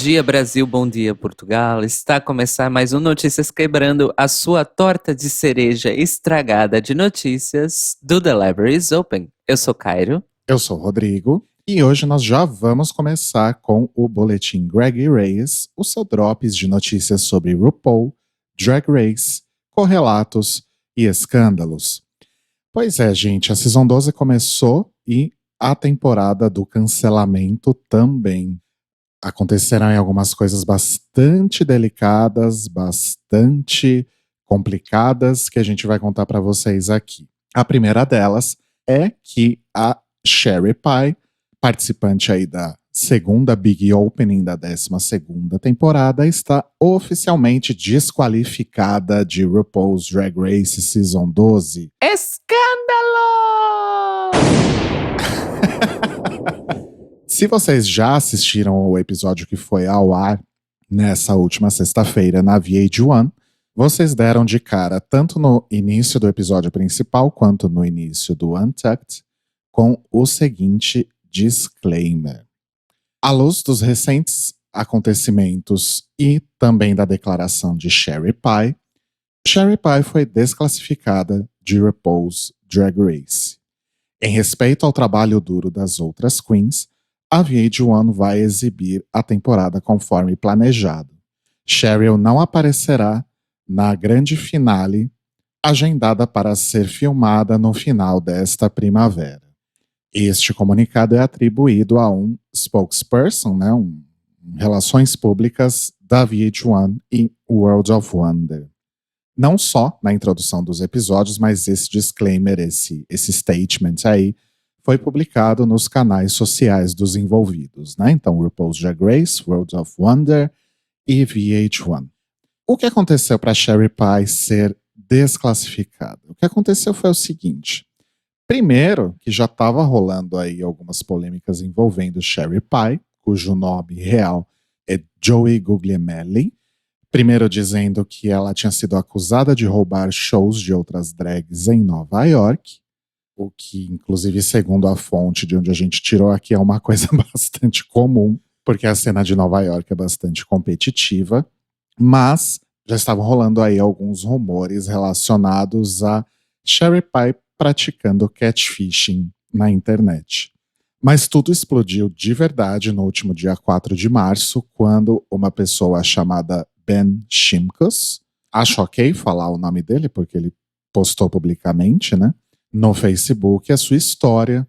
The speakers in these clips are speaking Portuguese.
dia, Brasil, bom dia, Portugal. Está a começar mais um Notícias Quebrando, a sua torta de cereja estragada de notícias do The Library is Open. Eu sou Cairo. Eu sou o Rodrigo e hoje nós já vamos começar com o boletim Greg Reyes, o seu drops de notícias sobre RuPaul, Drag Race, correlatos e escândalos. Pois é, gente, a Season 12 começou e a temporada do cancelamento também. Acontecerão algumas coisas bastante delicadas, bastante complicadas que a gente vai contar para vocês aqui. A primeira delas é que a Sherry Pie, participante aí da segunda Big Opening da 12ª temporada, está oficialmente desqualificada de RuPaul's Drag Race Season 12. Escândalo! Se vocês já assistiram o episódio que foi ao ar nessa última sexta-feira na VH1, vocês deram de cara tanto no início do episódio principal quanto no início do Untucked com o seguinte disclaimer. À luz dos recentes acontecimentos e também da declaração de Sherry Pie foi desclassificada de RuPaul's Drag Race. Em respeito ao trabalho duro das outras queens, a VH1 vai exibir a temporada conforme planejado. Cheryl não aparecerá na grande finale, agendada para ser filmada no final desta primavera. Este comunicado é atribuído a um spokesperson, relações públicas da VH1 e World of Wonder. Não só na introdução dos episódios, mas esse disclaimer, esse statement aí, foi publicado nos canais sociais dos envolvidos, né? Então, RuPaul's Drag Race, World of Wonder e VH1. O que aconteceu para Sherry Pie ser desclassificada? O que aconteceu foi o seguinte. Primeiro, que já estava rolando aí algumas polêmicas envolvendo Sherry Pie, cujo nome real é Joey Guglielmelli. Primeiro dizendo que ela tinha sido acusada de roubar shows de outras drags em Nova York, o que, inclusive, segundo a fonte de onde a gente tirou aqui, é uma coisa bastante comum, porque a cena de Nova York é bastante competitiva, mas já estavam rolando aí alguns rumores relacionados a Sherry Pie praticando catfishing na internet. Mas tudo explodiu de verdade no último dia 4 de março, quando uma pessoa chamada Ben Shimkus, acho ok falar o nome dele, porque ele postou publicamente, né, no Facebook, a sua história.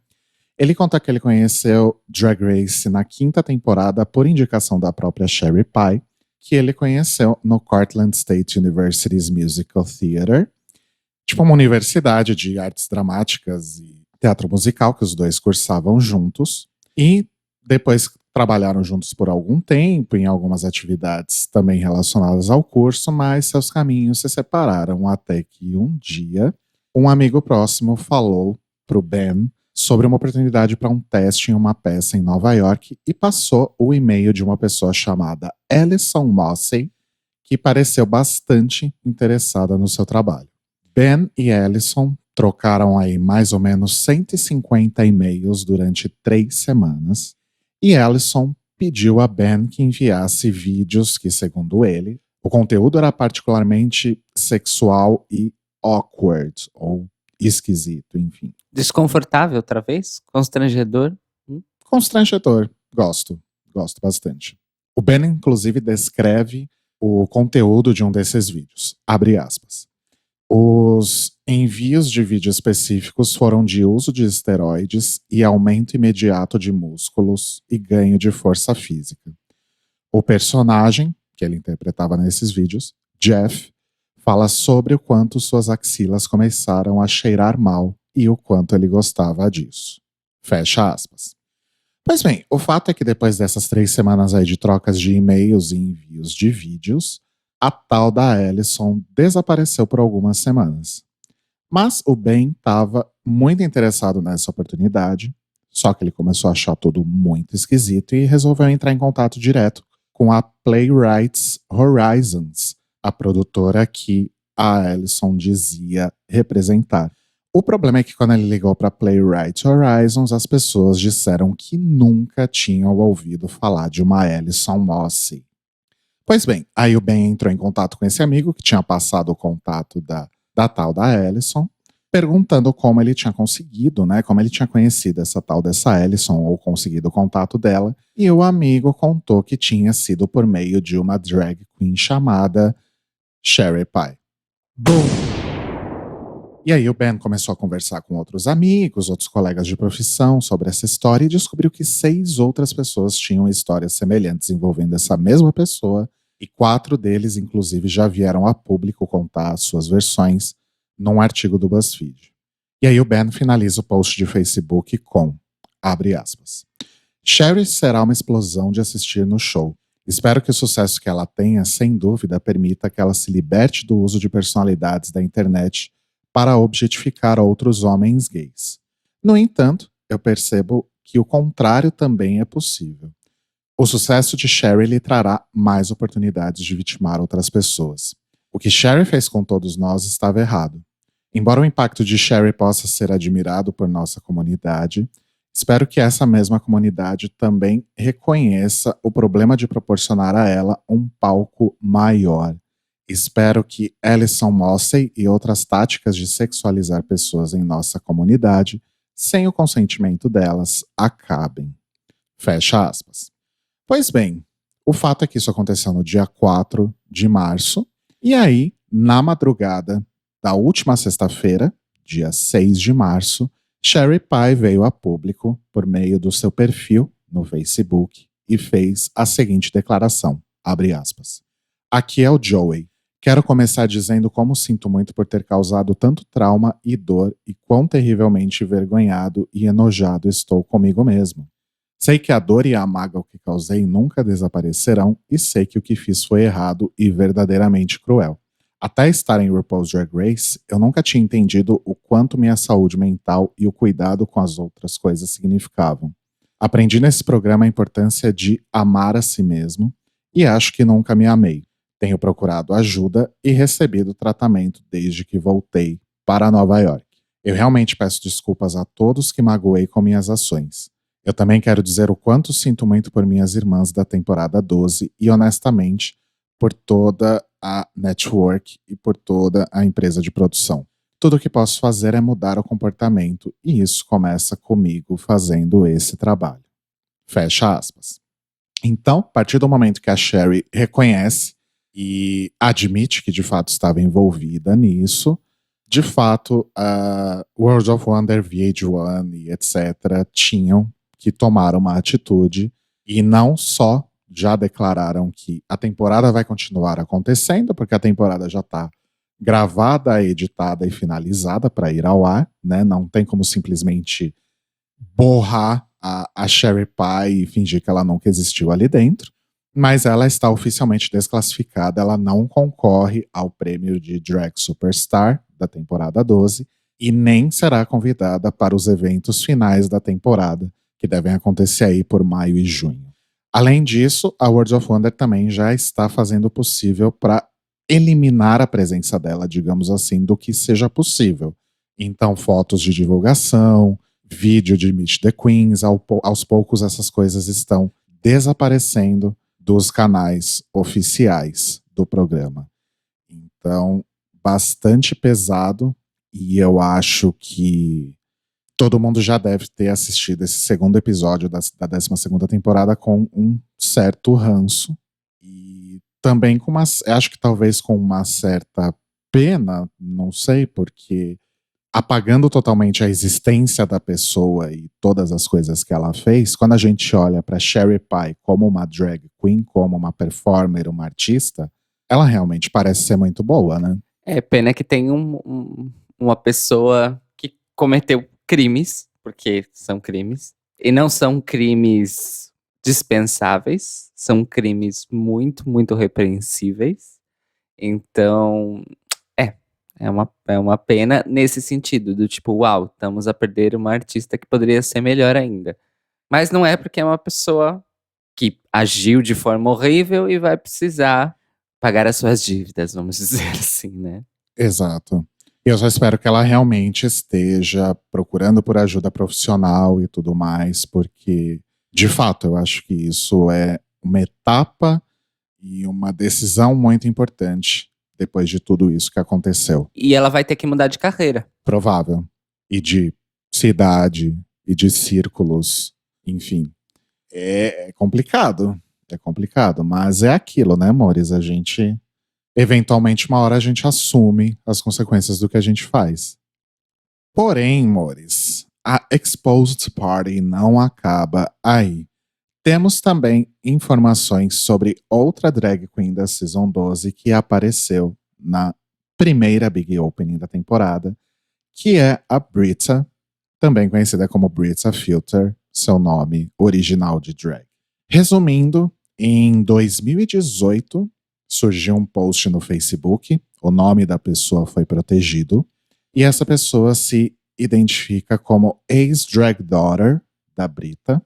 Ele conta que ele conheceu Drag Race na 5ª temporada por indicação da própria Sherry Pie, que ele conheceu no Cortland State University's Musical Theater, tipo uma universidade de artes dramáticas e teatro musical, que os dois cursavam juntos, e depois trabalharam juntos por algum tempo em algumas atividades também relacionadas ao curso, mas seus caminhos se separaram até que um dia um amigo próximo falou pro Ben sobre uma oportunidade para um teste em uma peça em Nova York e passou o e-mail de uma pessoa chamada Alison Mossey, que pareceu bastante interessada no seu trabalho. Ben e Alison trocaram aí mais ou menos 150 e-mails durante 3 semanas e Alison pediu a Ben que enviasse vídeos que, segundo ele, o conteúdo era particularmente sexual e awkward, ou esquisito, enfim. Desconfortável, outra vez? Constrangedor? Constrangedor. Gosto bastante. O Ben, inclusive, descreve o conteúdo de um desses vídeos. Abre aspas. Os envios de vídeo específicos foram de uso de esteroides e aumento imediato de músculos e ganho de força física. O personagem, que ele interpretava nesses vídeos, Jeff, fala sobre o quanto suas axilas começaram a cheirar mal e o quanto ele gostava disso. Fecha aspas. Pois bem, o fato é que depois dessas 3 semanas aí de trocas de e-mails e envios de vídeos, a tal da Alison desapareceu por algumas semanas. Mas o Ben estava muito interessado nessa oportunidade, só que ele começou a achar tudo muito esquisito e resolveu entrar em contato direto com a Playwrights Horizons, a produtora que a Alison dizia representar. O problema é que quando ele ligou para Playwright Horizons, as pessoas disseram que nunca tinham ouvido falar de uma Alison Mossey. Pois bem, aí o Ben entrou em contato com esse amigo que tinha passado o contato da tal da Alison, perguntando como ele tinha conseguido, né? Como ele tinha conhecido essa tal dessa Alison ou conseguido o contato dela. E o amigo contou que tinha sido por meio de uma drag queen chamada Sherry Pie. Boom! E aí o Ben começou a conversar com outros amigos, outros colegas de profissão sobre essa história e descobriu que 6 outras pessoas tinham histórias semelhantes envolvendo essa mesma pessoa e 4 deles, inclusive, já vieram a público contar as suas versões num artigo do BuzzFeed. E aí o Ben finaliza o post de Facebook com, abre aspas, Sherry será uma explosão de assistir no show. Espero que o sucesso que ela tenha, sem dúvida, permita que ela se liberte do uso de personalidades da internet para objetificar outros homens gays. No entanto, eu percebo que o contrário também é possível. O sucesso de Sherry lhe trará mais oportunidades de vitimar outras pessoas. O que Sherry fez com todos nós estava errado. Embora o impacto de Sherry possa ser admirado por nossa comunidade, espero que essa mesma comunidade também reconheça o problema de proporcionar a ela um palco maior. Espero que Alison Mossey e outras táticas de sexualizar pessoas em nossa comunidade, sem o consentimento delas, acabem. Fecha aspas. Pois bem, o fato é que isso aconteceu no dia 4 de março, e aí, na madrugada da última sexta-feira, dia 6 de março, Sherry Pie veio a público por meio do seu perfil no Facebook e fez a seguinte declaração, abre aspas. Aqui é o Joey. Quero começar dizendo como sinto muito por ter causado tanto trauma e dor e quão terrivelmente envergonhado e enojado estou comigo mesmo. Sei que a dor e a mágoa que causei nunca desaparecerão e sei que o que fiz foi errado e verdadeiramente cruel. Até estar em RuPaul's Drag Race, eu nunca tinha entendido o quanto minha saúde mental e o cuidado com as outras coisas significavam. Aprendi nesse programa a importância de amar a si mesmo e acho que nunca me amei. Tenho procurado ajuda e recebido tratamento desde que voltei para Nova York. Eu realmente peço desculpas a todos que magoei com minhas ações. Eu também quero dizer o quanto sinto muito por minhas irmãs da temporada 12 e, honestamente, por toda a network e por toda a empresa de produção. Tudo o que posso fazer é mudar o comportamento e isso começa comigo fazendo esse trabalho. Fecha aspas. Então, a partir do momento que a Sherry reconhece e admite que de fato estava envolvida nisso, de fato, a World of Wonder, VH1 e etc. tinham que tomar uma atitude e não só já declararam que a temporada vai continuar acontecendo, porque a temporada já está gravada, editada e finalizada para ir ao ar, né? Não tem como simplesmente borrar a Sherry Pie e fingir que ela nunca existiu ali dentro. Mas ela está oficialmente desclassificada, ela não concorre ao prêmio de Drag Superstar da temporada 12 e nem será convidada para os eventos finais da temporada, que devem acontecer aí por maio e junho. Além disso, a World of Wonder também já está fazendo o possível para eliminar a presença dela, digamos assim, do que seja possível. Então, fotos de divulgação, vídeo de Meet the Queens, aos poucos essas coisas estão desaparecendo dos canais oficiais do programa. Então, bastante pesado, e eu acho que todo mundo já deve ter assistido esse segundo episódio da 12ª temporada com um certo ranço, e também com acho que talvez com uma certa pena, não sei, porque apagando totalmente a existência da pessoa e todas as coisas que ela fez, quando a gente olha para Sherry Pie como uma drag queen, como uma performer, uma artista, ela realmente parece ser muito boa, né? É pena que tem uma pessoa que cometeu crimes, porque são crimes, e não são crimes dispensáveis, são crimes muito, muito repreensíveis. Então, é uma pena nesse sentido, do tipo, uau, estamos a perder uma artista que poderia ser melhor ainda. Mas não é porque é uma pessoa que agiu de forma horrível e vai precisar pagar as suas dívidas, vamos dizer assim, né? Exato. Eu só espero que ela realmente esteja procurando por ajuda profissional e tudo mais, porque, de fato, eu acho que isso é uma etapa e uma decisão muito importante depois de tudo isso que aconteceu. E ela vai ter que mudar de carreira. Provável. E de cidade, e de círculos, enfim. É complicado. É complicado, mas é aquilo, né, amores? A gente, eventualmente, uma hora a gente assume as consequências do que a gente faz. Porém, amores, a Exposed Party não acaba aí. Temos também informações sobre outra drag queen da Season 12 que apareceu na primeira Big Opening da temporada, que é a Brita, também conhecida como Brita Filter, seu nome original de drag. Resumindo, em 2018 surgiu um post no Facebook, o nome da pessoa foi protegido, e essa pessoa se identifica como ex-drag daughter da Brita,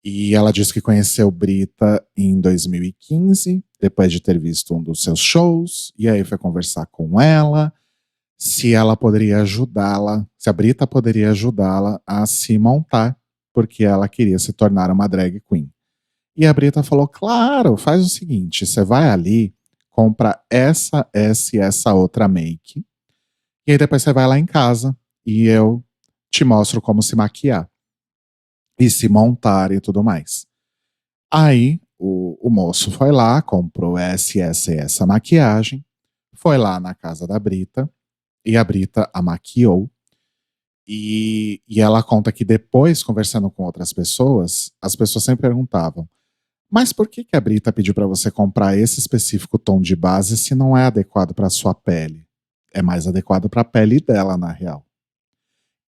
e ela disse que conheceu Brita em 2015, depois de ter visto um dos seus shows, e aí foi conversar com ela, se ela poderia ajudá-la, se a Brita poderia ajudá-la a se montar, porque ela queria se tornar uma drag queen. E a Brita falou, claro, faz o seguinte, você vai ali, compra essa e essa outra make, e aí depois você vai lá em casa e eu te mostro como se maquiar e se montar e tudo mais. Aí o moço foi lá, comprou essa maquiagem, foi lá na casa da Brita e a Brita a maquiou. E ela conta que depois, conversando com outras pessoas, as pessoas sempre perguntavam: mas por que a Brita pediu para você comprar esse específico tom de base se não é adequado para sua pele? É mais adequado para a pele dela, na real.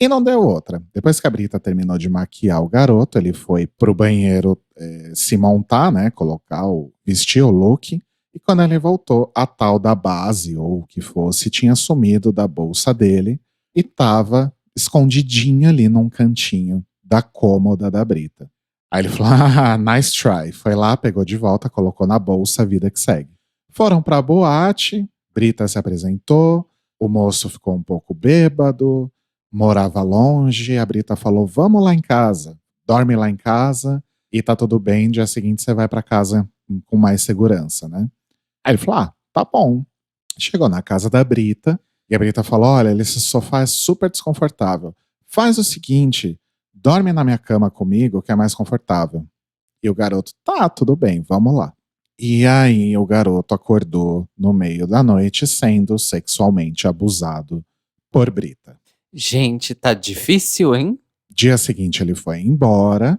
E não deu outra. Depois que a Brita terminou de maquiar o garoto, ele foi pro banheiro se montar, né? Vestir o look. E quando ele voltou, a tal da base, ou o que fosse, tinha sumido da bolsa dele e tava escondidinha ali num cantinho da cômoda da Brita. Aí ele falou: ah, nice try. Foi lá, pegou de volta, colocou na bolsa, vida que segue. Foram pra boate, Brita se apresentou, o moço ficou um pouco bêbado, morava longe, a Brita falou, vamos lá em casa, dorme lá em casa e tá tudo bem, dia seguinte você vai pra casa com mais segurança, né? Aí ele falou, tá bom. Chegou na casa da Brita e a Brita falou, olha, esse sofá é super desconfortável. Faz o seguinte, dorme na minha cama comigo que é mais confortável. E o garoto, tá, tudo bem, vamos lá. E aí o garoto acordou no meio da noite sendo sexualmente abusado por Brita. Gente, tá difícil, hein? Dia seguinte ele foi embora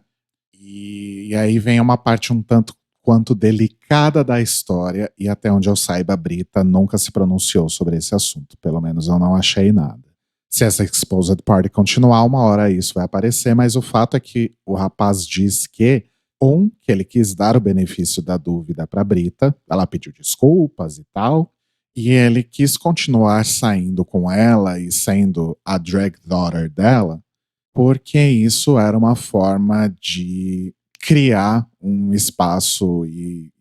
e aí vem uma parte um tanto quanto delicada da história e até onde eu saiba a Brita nunca se pronunciou sobre esse assunto, pelo menos eu não achei nada. Se essa Exposed Party continuar, uma hora isso vai aparecer, mas o fato é que o rapaz diz que que ele quis dar o benefício da dúvida para Brita, ela pediu desculpas e tal, e ele quis continuar saindo com ela e sendo a drag daughter dela, porque isso era uma forma de criar um espaço e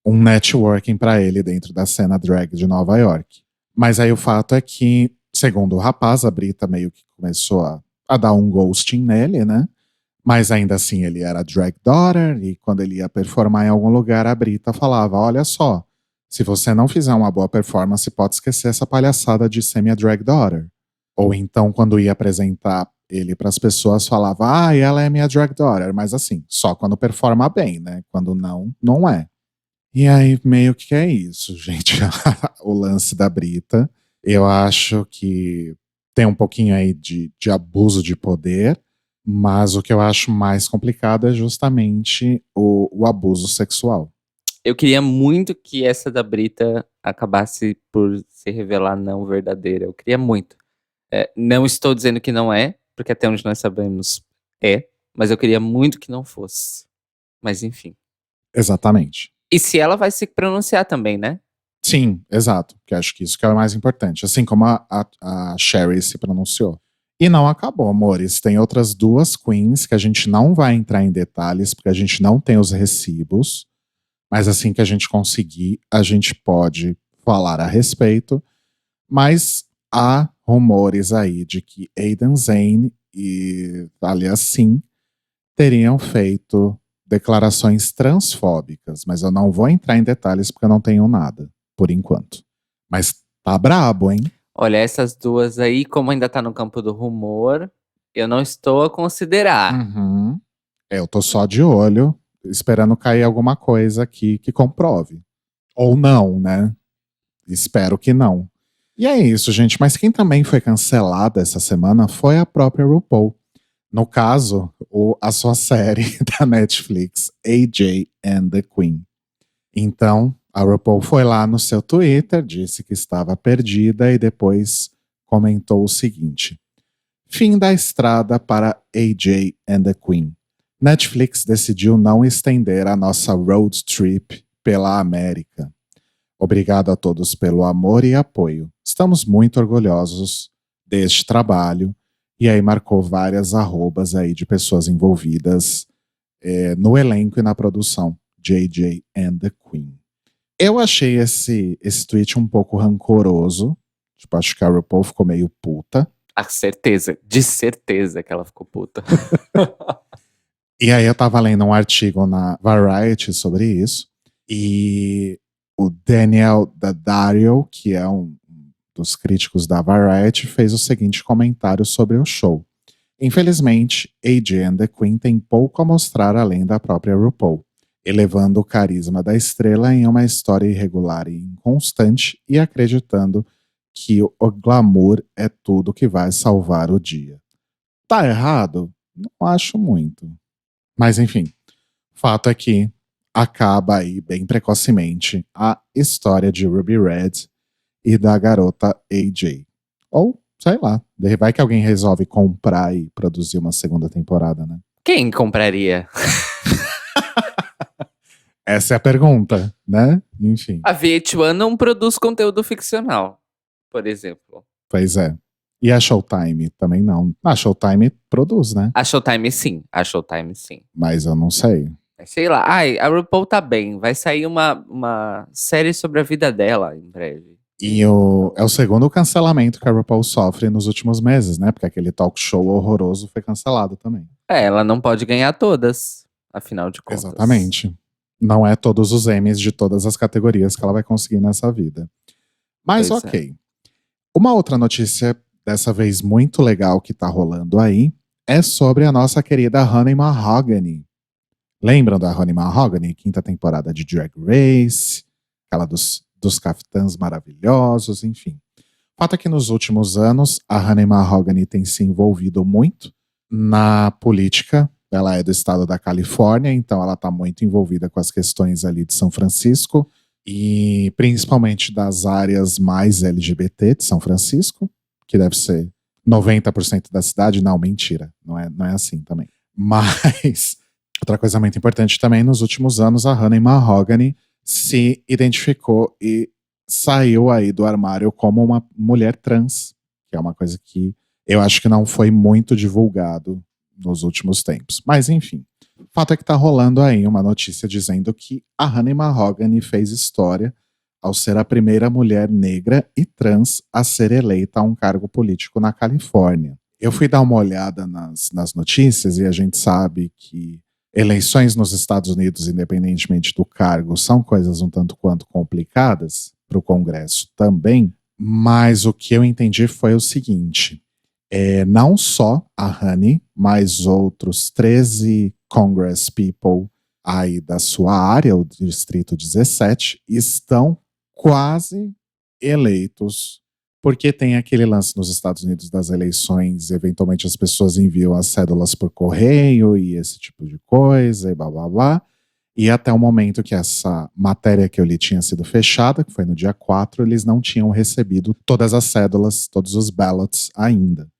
um networking para ele dentro da cena drag de Nova York. Mas aí o fato é que, segundo o rapaz, a Brita meio que começou a dar um ghosting nele, né? Mas ainda assim ele era drag daughter e quando ele ia performar em algum lugar, a Brita falava, olha só, se você não fizer uma boa performance, pode esquecer essa palhaçada de ser minha drag daughter. Ou então, quando ia apresentar ele para as pessoas, falava, ah, ela é minha drag daughter. Mas assim, só quando performa bem, né? Quando não, não é. E aí, meio que é isso, gente. O lance da Brita. Eu acho que tem um pouquinho aí de abuso de poder. Mas o que eu acho mais complicado é justamente o abuso sexual. Eu queria muito que essa da Brita acabasse por se revelar não verdadeira. Eu queria muito. Não estou dizendo que não é, porque até onde nós sabemos é, mas eu queria muito que não fosse. Mas enfim. Exatamente. E se ela vai se pronunciar também, né? Sim, exato. Que acho que isso que é o mais importante. Assim como a Sherry se pronunciou. E não acabou, amores. Tem outras duas queens que a gente não vai entrar em detalhes, porque a gente não tem os recibos. Mas assim que a gente conseguir, a gente pode falar a respeito. Mas há rumores aí de que Aidan Zane e Talia Sim teriam feito declarações transfóbicas, mas eu não vou entrar em detalhes porque eu não tenho nada, por enquanto. Mas tá brabo, hein? Olha, essas duas aí, como ainda tá no campo do rumor, eu não estou a considerar. Uhum. Eu tô só de olho, esperando cair alguma coisa aqui que comprove. Ou não, né? Espero que não. E é isso, gente. Mas quem também foi cancelada essa semana foi a própria RuPaul. No caso, a sua série da Netflix, AJ and the Queen. Então, a RuPaul foi lá no seu Twitter, disse que estava perdida e depois comentou o seguinte: fim da estrada para AJ and the Queen. Netflix decidiu não estender a nossa road trip pela América. Obrigado a todos pelo amor e apoio. Estamos muito orgulhosos deste trabalho. E aí marcou várias arrobas aí de pessoas envolvidas no elenco e na produção. JJ and the Queen. Eu achei esse tweet um pouco rancoroso. Tipo, acho que a RuPaul ficou meio puta. A certeza, de certeza que ela ficou puta. E aí eu tava lendo um artigo na Variety sobre isso. E o Daniel Daddario, que é um dos críticos da Variety, fez o seguinte comentário sobre o show. Infelizmente, AJ and the Queen tem pouco a mostrar além da própria RuPaul, elevando o carisma da estrela em uma história irregular e inconstante e acreditando que o glamour é tudo que vai salvar o dia. Tá errado? Não acho muito. Mas enfim, fato é que acaba aí bem precocemente a história de Ruby Red e da garota AJ. Ou, sei lá, vai que alguém resolve comprar e produzir uma segunda temporada, né? Quem compraria? Essa é a pergunta, né? Enfim. A VH1 não produz conteúdo ficcional, por exemplo. Pois é. E a Showtime também não. A Showtime produz, né? A Showtime sim, a Showtime sim. Mas eu não sei. Sei lá, ai, a RuPaul tá bem, vai sair uma série sobre a vida dela em breve. E é o segundo cancelamento que a RuPaul sofre nos últimos meses, né? Porque aquele talk show horroroso foi cancelado também. Ela não pode ganhar todas, afinal de contas. Exatamente. Não é todos os Emmys de todas as categorias que ela vai conseguir nessa vida. Mas Pois ok. Uma outra notícia, dessa vez muito legal que tá rolando aí, é sobre a nossa querida Honey Mahogany. Lembram da Honey Mahogany? Quinta temporada de Drag Race, aquela dos caftãs maravilhosos, enfim. O fato é que nos últimos anos, a Honey Mahogany tem se envolvido muito na política. Ela é do estado da Califórnia, então ela está muito envolvida com as questões ali de São Francisco e principalmente das áreas mais LGBT de São Francisco, que deve ser 90% da cidade. Não, mentira, não é assim também. Mas outra coisa muito importante também, nos últimos anos, a Honey Mahogany se identificou e saiu aí do armário como uma mulher trans, que é uma coisa que eu acho que não foi muito divulgado nos últimos tempos. Mas enfim, o fato é que tá rolando aí uma notícia dizendo que a Honey Mahogany fez história ao ser a primeira mulher negra e trans a ser eleita a um cargo político na Califórnia. Eu fui dar uma olhada nas notícias e a gente sabe que eleições nos Estados Unidos, independentemente do cargo, são coisas um tanto quanto complicadas, para o Congresso também, mas o que eu entendi foi o seguinte: não só a Honey, mas outros 13 Congress people aí da sua área, o Distrito 17, estão quase eleitos, porque tem aquele lance nos Estados Unidos das eleições, eventualmente as pessoas enviam as cédulas por correio e esse tipo de coisa, e blá blá blá. E até o momento que essa matéria que eu li tinha sido fechada, que foi no dia 4, eles não tinham recebido todas as cédulas, todos os ballots ainda.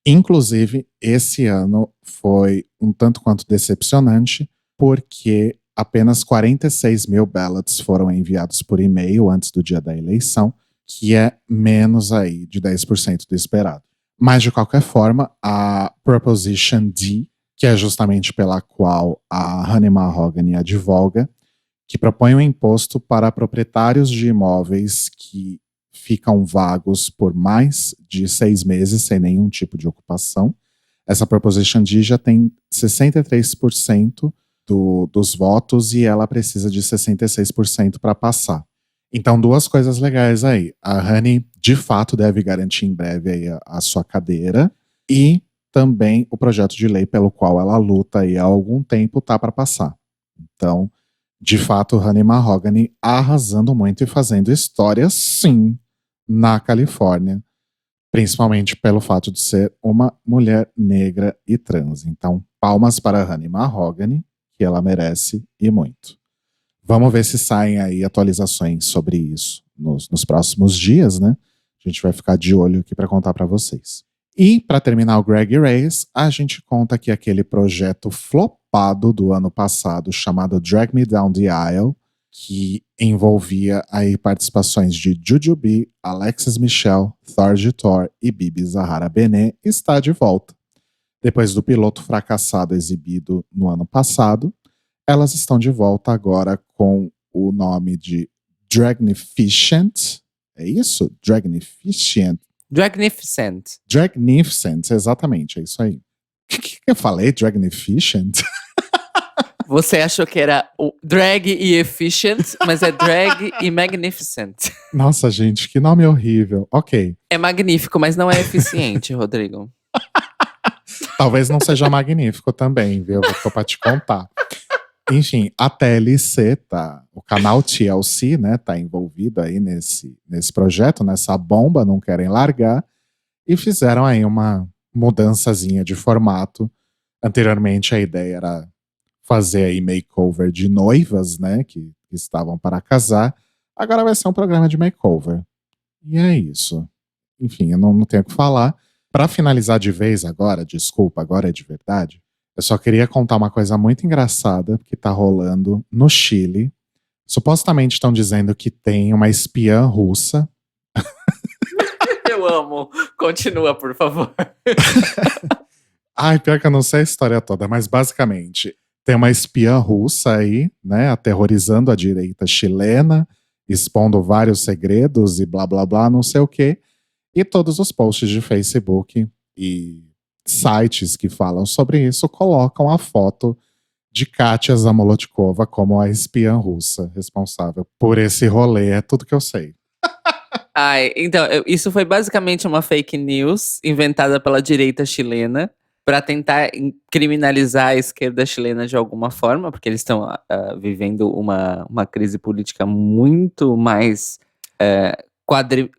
Inclusive, esse ano foi um tanto quanto decepcionante, porque apenas 46 mil ballots foram enviados por e-mail antes do dia da eleição, que é menos aí de 10% do esperado. Mas, de qualquer forma, a Proposition D, que é justamente pela qual a Honey Mahogany advoga, que propõe um imposto para proprietários de imóveis que ficam vagos por mais de 6 meses sem nenhum tipo de ocupação. Essa Proposition D já tem 63% dos votos e ela precisa de 66% para passar. Então, 2 coisas legais aí. A Honey, de fato, deve garantir em breve aí a sua cadeira e também o projeto de lei pelo qual ela luta aí há algum tempo tá para passar. Então, de fato, Honey Mahogany arrasando muito e fazendo história, sim, na Califórnia. Principalmente pelo fato de ser uma mulher negra e trans. Então, palmas para Honey Mahogany, que ela merece e muito. Vamos ver se saem aí atualizações sobre isso nos próximos dias, né? A gente vai ficar de olho aqui para contar para vocês. E, para terminar o Greg Race, a gente conta que aquele projeto flopado do ano passado, chamado Drag Me Down the Aisle, que envolvia aí participações de Jujubee, Alexis Michelle, Thorgy Thor e Bibi Zahara Benet, está de volta. Depois do piloto fracassado exibido no ano passado, elas estão de volta agora com o nome de Dragnificent. É isso? Dragnificent. Dragnificent. Dragnificent, exatamente, é isso aí. O que eu falei? Dragnificent? Você achou que era o drag e efficient, mas é drag e magnificent. Nossa, gente, que nome horrível. Ok. É magnífico, mas não é eficiente, Rodrigo. Talvez não seja magnífico também, viu? Tô pra te contar. Enfim, a TLC, o canal TLC, né, tá envolvido aí nesse projeto, nessa bomba, não querem largar, e fizeram aí uma mudançazinha de formato. Anteriormente a ideia era fazer aí makeover de noivas, né, que estavam para casar. Agora vai ser um programa de makeover. E é isso. Enfim, eu não tenho o que falar. Para finalizar de vez agora, desculpa, agora é de verdade, eu só queria contar uma coisa muito engraçada que tá rolando no Chile. Supostamente estão dizendo que tem uma espiã russa. Eu amo. Continua, por favor. Ai, pior que eu não sei a história toda, mas basicamente tem uma espiã russa aí, né, aterrorizando a direita chilena, expondo vários segredos e blá blá blá, não sei o quê. E todos os posts de Facebook e sites que falam sobre isso colocam a foto de Katia Zamolotkova como a espiã russa responsável por esse rolê. É tudo que eu sei. Ai, então, isso foi basicamente uma fake news inventada pela direita chilena para tentar criminalizar a esquerda chilena de alguma forma, porque eles estão vivendo uma crise política muito mais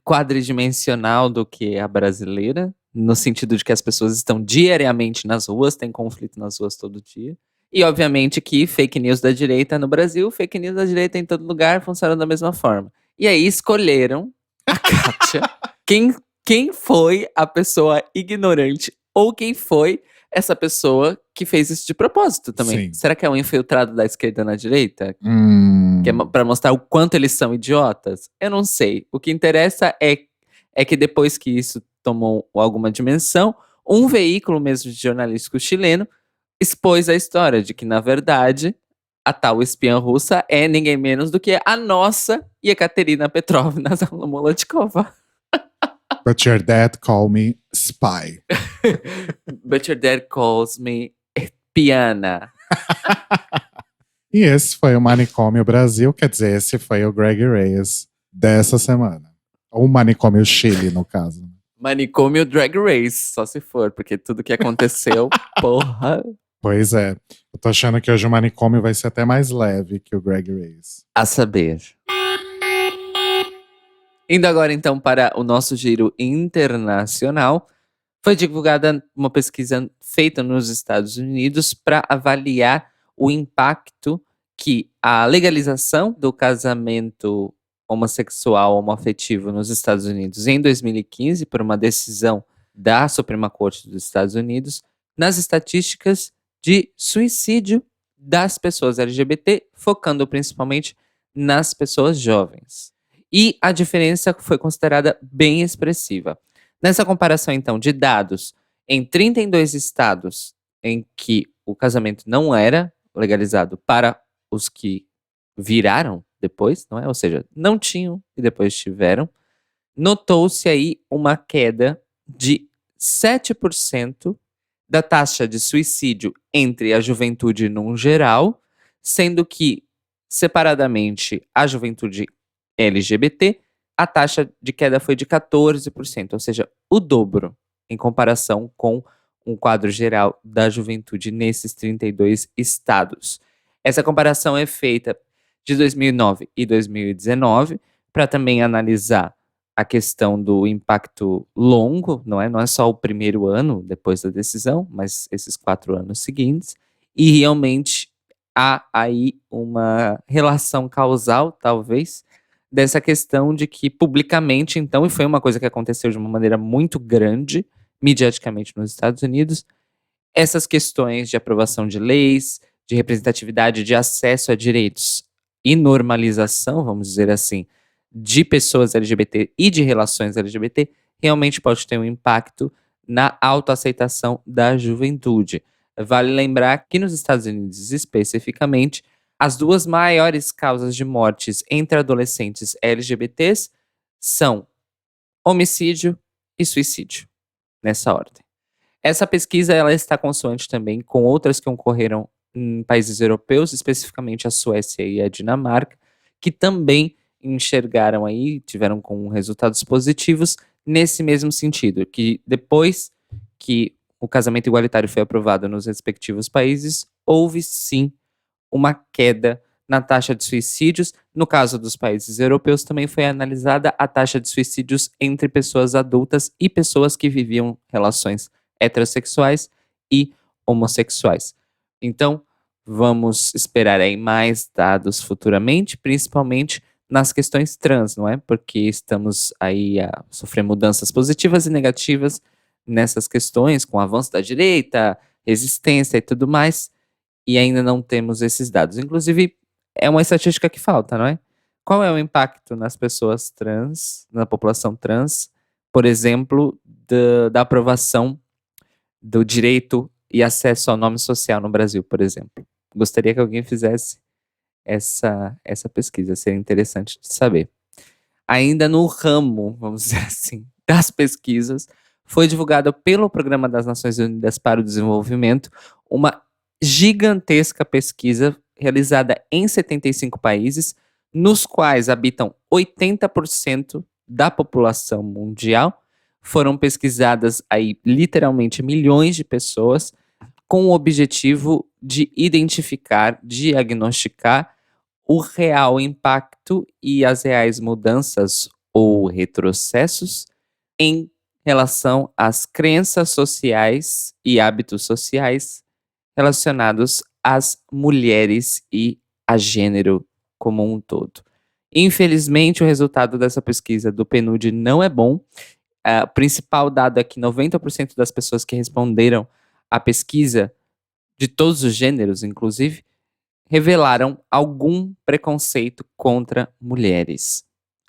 quadridimensional do que a brasileira, no sentido de que as pessoas estão diariamente nas ruas, tem conflito nas ruas todo dia. E, obviamente, que fake news da direita no Brasil, fake news da direita em todo lugar, funcionam da mesma forma. E aí escolheram a Kátia. Quem foi a pessoa ignorante ou quem foi essa pessoa que fez isso de propósito também? Sim. Será que é um infiltrado da esquerda na direita? Que é pra mostrar o quanto eles são idiotas? Eu não sei. O que interessa é que depois que isso tomou alguma dimensão, um veículo mesmo de jornalístico chileno expôs a história de que, na verdade, a tal espiã russa é ninguém menos do que a nossa Ekaterina Petrovna Zamolotkova. But your dad call me spy. But your dad calls me piana. E esse foi o Manicômio Brasil, quer dizer, esse foi o Greg Reyes dessa semana. Ou o Manicômio Chile, no caso. Manicômio Drag Race, só se for, porque tudo que aconteceu, porra. Pois é. Eu tô achando que hoje o Manicômio vai ser até mais leve que o Greg Reyes. A saber. Indo agora então para o nosso giro internacional, foi divulgada uma pesquisa feita nos Estados Unidos para avaliar o impacto que a legalização do casamento homossexual homoafetivo nos Estados Unidos em 2015, por uma decisão da Suprema Corte dos Estados Unidos, nas estatísticas de suicídio das pessoas LGBT, focando principalmente nas pessoas jovens. E a diferença foi considerada bem expressiva. Nessa comparação, então, de dados em 32 estados em que o casamento não era legalizado para os que viraram depois, não é? Ou seja, não tinham e depois tiveram. notou-se aí uma queda de 7% da taxa de suicídio entre a juventude num geral, sendo que, separadamente, a juventude LGBT, a taxa de queda foi de 14%, ou seja, o dobro em comparação com um quadro geral da juventude nesses 32 estados. Essa comparação é feita de 2009 e 2019 para também analisar a questão do impacto longo, não é só o primeiro ano depois da decisão, mas esses 4 anos seguintes, e realmente há aí uma relação causal, talvez, dessa questão de que publicamente, então, e foi uma coisa que aconteceu de uma maneira muito grande, mediaticamente nos Estados Unidos, essas questões de aprovação de leis, de representatividade, de acesso a direitos e normalização, vamos dizer assim, de pessoas LGBT e de relações LGBT, realmente pode ter um impacto na autoaceitação da juventude. Vale lembrar que nos Estados Unidos, especificamente, as duas maiores causas de mortes entre adolescentes LGBTs são homicídio e suicídio, nessa ordem. Essa pesquisa ela está consoante também com outras que ocorreram em países europeus, especificamente a Suécia e a Dinamarca, que também enxergaram aí, tiveram com resultados positivos nesse mesmo sentido, que depois que o casamento igualitário foi aprovado nos respectivos países, houve sim uma queda na taxa de suicídios. No caso dos países europeus, também foi analisada a taxa de suicídios entre pessoas adultas e pessoas que viviam relações heterossexuais e homossexuais. Então, vamos esperar aí mais dados futuramente, principalmente nas questões trans, não é? Porque estamos aí a sofrer mudanças positivas e negativas nessas questões, com o avanço da direita, resistência e tudo mais, e ainda não temos esses dados. Inclusive, é uma estatística que falta, não é? Qual é o impacto nas pessoas trans, na população trans, por exemplo, da aprovação do direito e acesso ao nome social no Brasil, por exemplo? Gostaria que alguém fizesse essa pesquisa, seria interessante de saber. Ainda no ramo, vamos dizer assim, das pesquisas, foi divulgada pelo Programa das Nações Unidas para o Desenvolvimento uma gigantesca pesquisa realizada em 75 países, nos quais habitam 80% da população mundial. Foram pesquisadas aí literalmente milhões de pessoas com o objetivo de identificar, diagnosticar o real impacto e as reais mudanças ou retrocessos em relação às crenças sociais e hábitos sociais relacionados às mulheres e a gênero como um todo. Infelizmente, o resultado dessa pesquisa do PNUD não é bom. O principal dado é que 90% das pessoas que responderam à pesquisa, de todos os gêneros, inclusive, revelaram algum preconceito contra mulheres,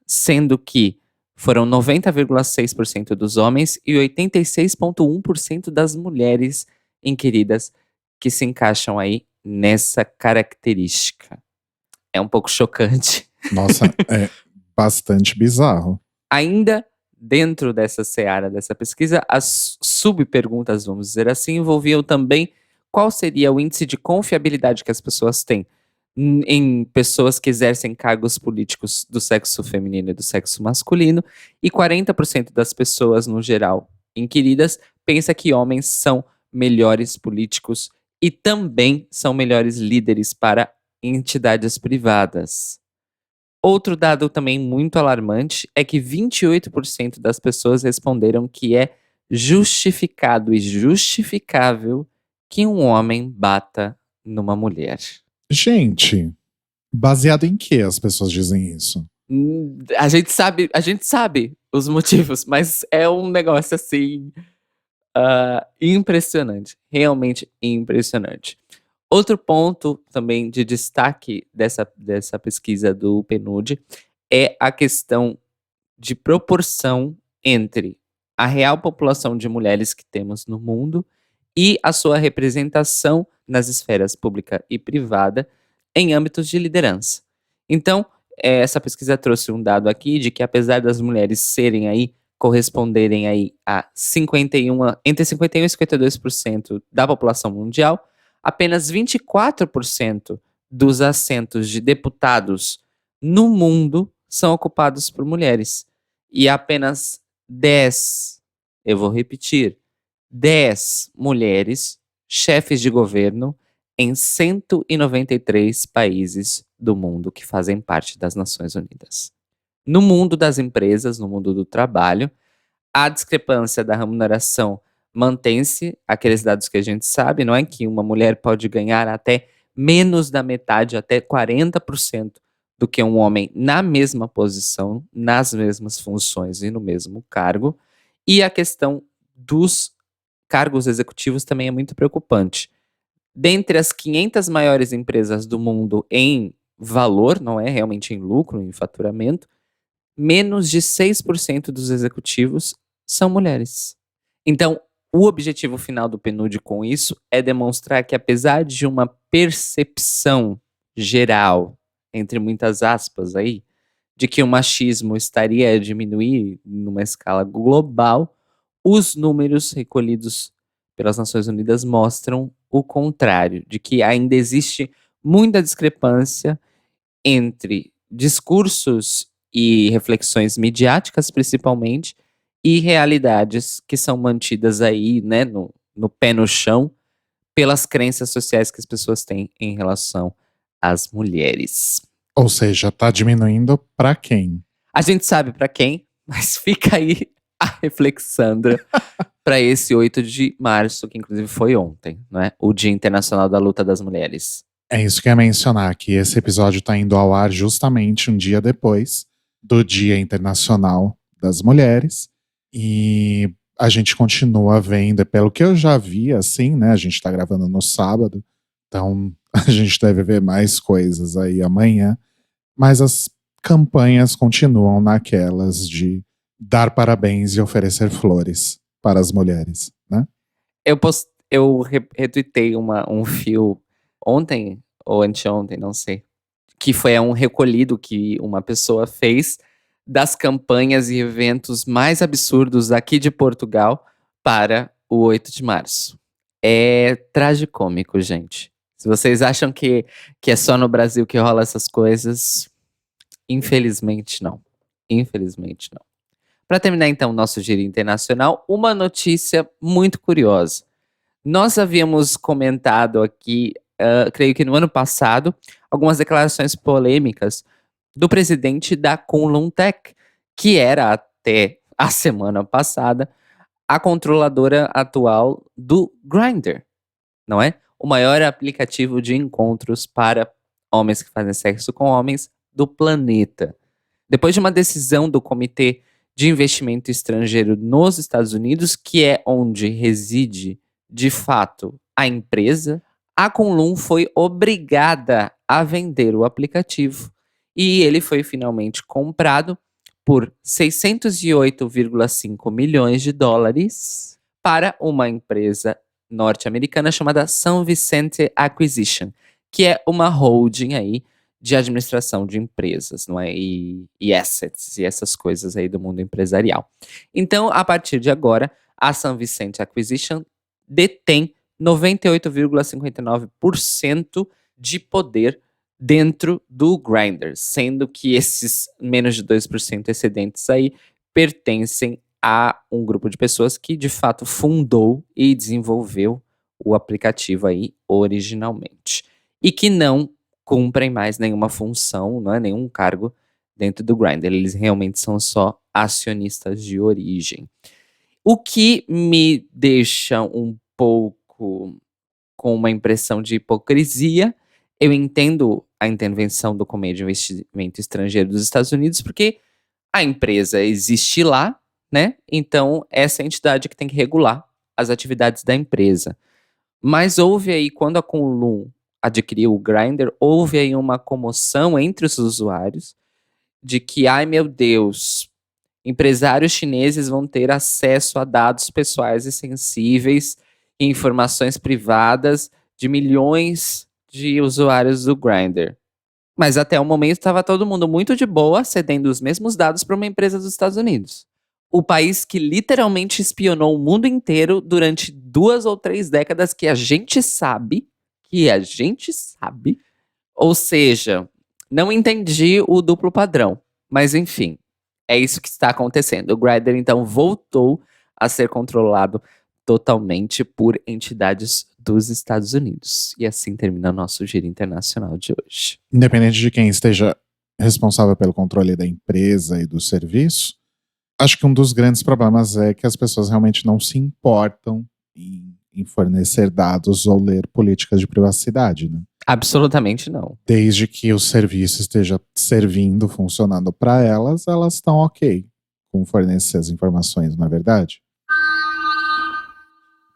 sendo que foram 90,6% dos homens e 86,1% das mulheres inquiridas que se encaixam aí nessa característica. É um pouco chocante. Nossa, é bastante bizarro. Ainda dentro dessa seara dessa pesquisa, as subperguntas, vamos dizer assim, envolviam também qual seria o índice de confiabilidade que as pessoas têm em pessoas que exercem cargos políticos do sexo feminino e do sexo masculino, e 40% das pessoas, no geral, inquiridas, pensa que homens são melhores políticos e também são melhores líderes para entidades privadas. Outro dado também muito alarmante é que 28% das pessoas responderam que é justificado e justificável que um homem bata numa mulher. Gente, baseado em que as pessoas dizem isso? A gente sabe os motivos, mas é um negócio assim impressionante, realmente impressionante. Outro ponto também de destaque dessa pesquisa do PNUD é a questão de proporção entre a real população de mulheres que temos no mundo e a sua representação nas esferas pública e privada em âmbitos de liderança. Então, essa pesquisa trouxe um dado aqui de que apesar das mulheres corresponderem aí a entre 51% e 52% da população mundial, apenas 24% dos assentos de deputados no mundo são ocupados por mulheres. E apenas 10, eu vou repetir, 10 mulheres chefes de governo em 193 países do mundo que fazem parte das Nações Unidas. No mundo das empresas, no mundo do trabalho, a discrepância da remuneração mantém-se, aqueles dados que a gente sabe, não é que uma mulher pode ganhar até menos da metade, até 40% do que um homem na mesma posição, nas mesmas funções e no mesmo cargo. E a questão dos cargos executivos também é muito preocupante. Dentre as 500 maiores empresas do mundo em valor, não é realmente em lucro, em faturamento, menos de 6% dos executivos são mulheres. Então, o objetivo final do PNUD com isso é demonstrar que, apesar de uma percepção geral, entre muitas aspas aí, de que o machismo estaria a diminuir numa escala global, os números recolhidos pelas Nações Unidas mostram o contrário, de que ainda existe muita discrepância entre discursos e reflexões midiáticas, principalmente, e realidades que são mantidas aí, né, no pé no chão, pelas crenças sociais que as pessoas têm em relação às mulheres. Ou seja, tá diminuindo pra quem? A gente sabe pra quem, mas fica aí a reflexandra para esse 8 de março, que inclusive foi ontem, né? O Dia Internacional da Luta das Mulheres. É isso que eu ia mencionar, que esse episódio tá indo ao ar justamente um dia depois do Dia Internacional das Mulheres. E a gente continua vendo, pelo que eu já vi, assim, né? A gente tá gravando no sábado, então a gente deve ver mais coisas aí amanhã. Mas as campanhas continuam naquelas de dar parabéns e oferecer flores para as mulheres, né? Eu retuitei um fio ontem ou anteontem, não sei, que foi um recolhido que uma pessoa fez das campanhas e eventos mais absurdos aqui de Portugal para o 8 de março. É tragicômico, gente. Se vocês acham que é só no Brasil que rola essas coisas, infelizmente não. Infelizmente não. Para terminar então o nosso giro internacional, uma notícia muito curiosa. Nós havíamos comentado aqui, creio que no ano passado, algumas declarações polêmicas do presidente da Kunlun Tech, que era até a semana passada a controladora atual do Grindr, não é? O maior aplicativo de encontros para homens que fazem sexo com homens do planeta. Depois de uma decisão do Comitê de Investimento Estrangeiro nos Estados Unidos, que é onde reside, de fato, a empresa, a Kunlun foi obrigada a vender o aplicativo e ele foi finalmente comprado por 608,5 milhões de dólares para uma empresa norte-americana chamada São Vicente Acquisition, que é uma holding aí de administração de empresas, não é? E assets e essas coisas aí do mundo empresarial. Então, a partir de agora, a São Vicente Acquisition detém 98,59% de poder dentro do Grindr, sendo que esses menos de 2% excedentes aí pertencem a um grupo de pessoas que de fato fundou e desenvolveu o aplicativo aí originalmente e que não cumprem mais nenhuma função, não é nenhum cargo dentro do Grindr. Eles realmente são só acionistas de origem. O que me deixa um pouco com uma impressão de hipocrisia. Eu entendo a intervenção do Comitê de Investimento Estrangeiro dos Estados Unidos, porque a empresa existe lá, né? Então, essa é a entidade que tem que regular as atividades da empresa. Mas houve aí, quando a Kunlun adquiriu o Grindr, houve aí uma comoção entre os usuários de que, ai meu Deus, empresários chineses vão ter acesso a dados pessoais e sensíveis e informações privadas de milhões de usuários do Grindr. Mas até o momento estava todo mundo muito de boa, cedendo os mesmos dados para uma empresa dos Estados Unidos. O país que literalmente espionou o mundo inteiro durante 2 ou 3 décadas que a gente sabe. Ou seja, não entendi o duplo padrão. Mas enfim, é isso que está acontecendo. O Grindr então voltou a ser controlado totalmente por entidades dos Estados Unidos. E assim termina o nosso giro internacional de hoje. Independente de quem esteja responsável pelo controle da empresa e do serviço, acho que um dos grandes problemas é que as pessoas realmente não se importam em fornecer dados ou ler políticas de privacidade, né? Absolutamente não. Desde que o serviço esteja servindo, funcionando para elas, elas estão ok com fornecer as informações, não é verdade?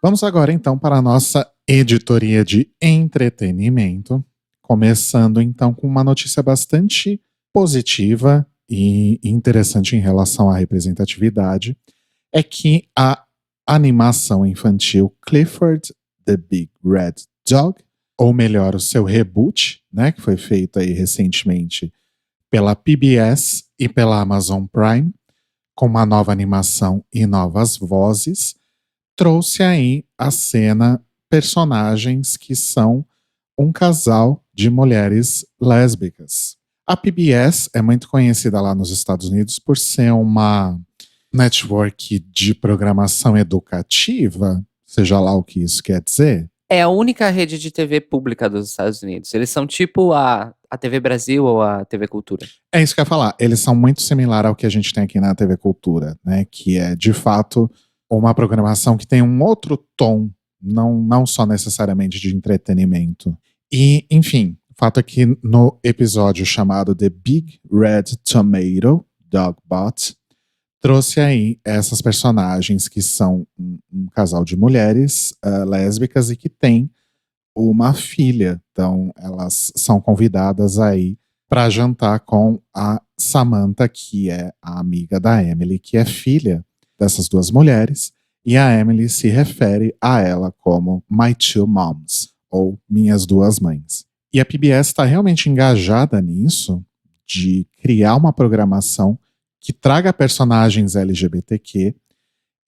Vamos agora então para a nossa editoria de entretenimento, começando então com uma notícia bastante positiva e interessante em relação à representatividade, é que a animação infantil Clifford the Big Red Dog, ou melhor, o seu reboot, né, que foi feito aí recentemente pela PBS e pela Amazon Prime, com uma nova animação e novas vozes, trouxe aí à cena personagens que são um casal de mulheres lésbicas. A PBS é muito conhecida lá nos Estados Unidos por ser uma network de programação educativa, seja lá o que isso quer dizer. É a única rede de TV pública dos Estados Unidos. Eles são tipo a TV Brasil ou a TV Cultura. É isso que eu ia falar. Eles são muito similares ao que a gente tem aqui na TV Cultura, né? Que é, de fato, uma programação que tem um outro tom, não só necessariamente de entretenimento. E, enfim, o fato é que no episódio chamado The Big Red Tomato, Dogbot, trouxe aí essas personagens que são um casal de mulheres lésbicas e que tem uma filha. Então, elas são convidadas aí para jantar com a Samantha, que é a amiga da Emily, que é filha dessas duas mulheres. E a Emily se refere a ela como My Two Moms, ou Minhas Duas Mães. E a PBS está realmente engajada nisso, de criar uma programação que traga personagens LGBTQ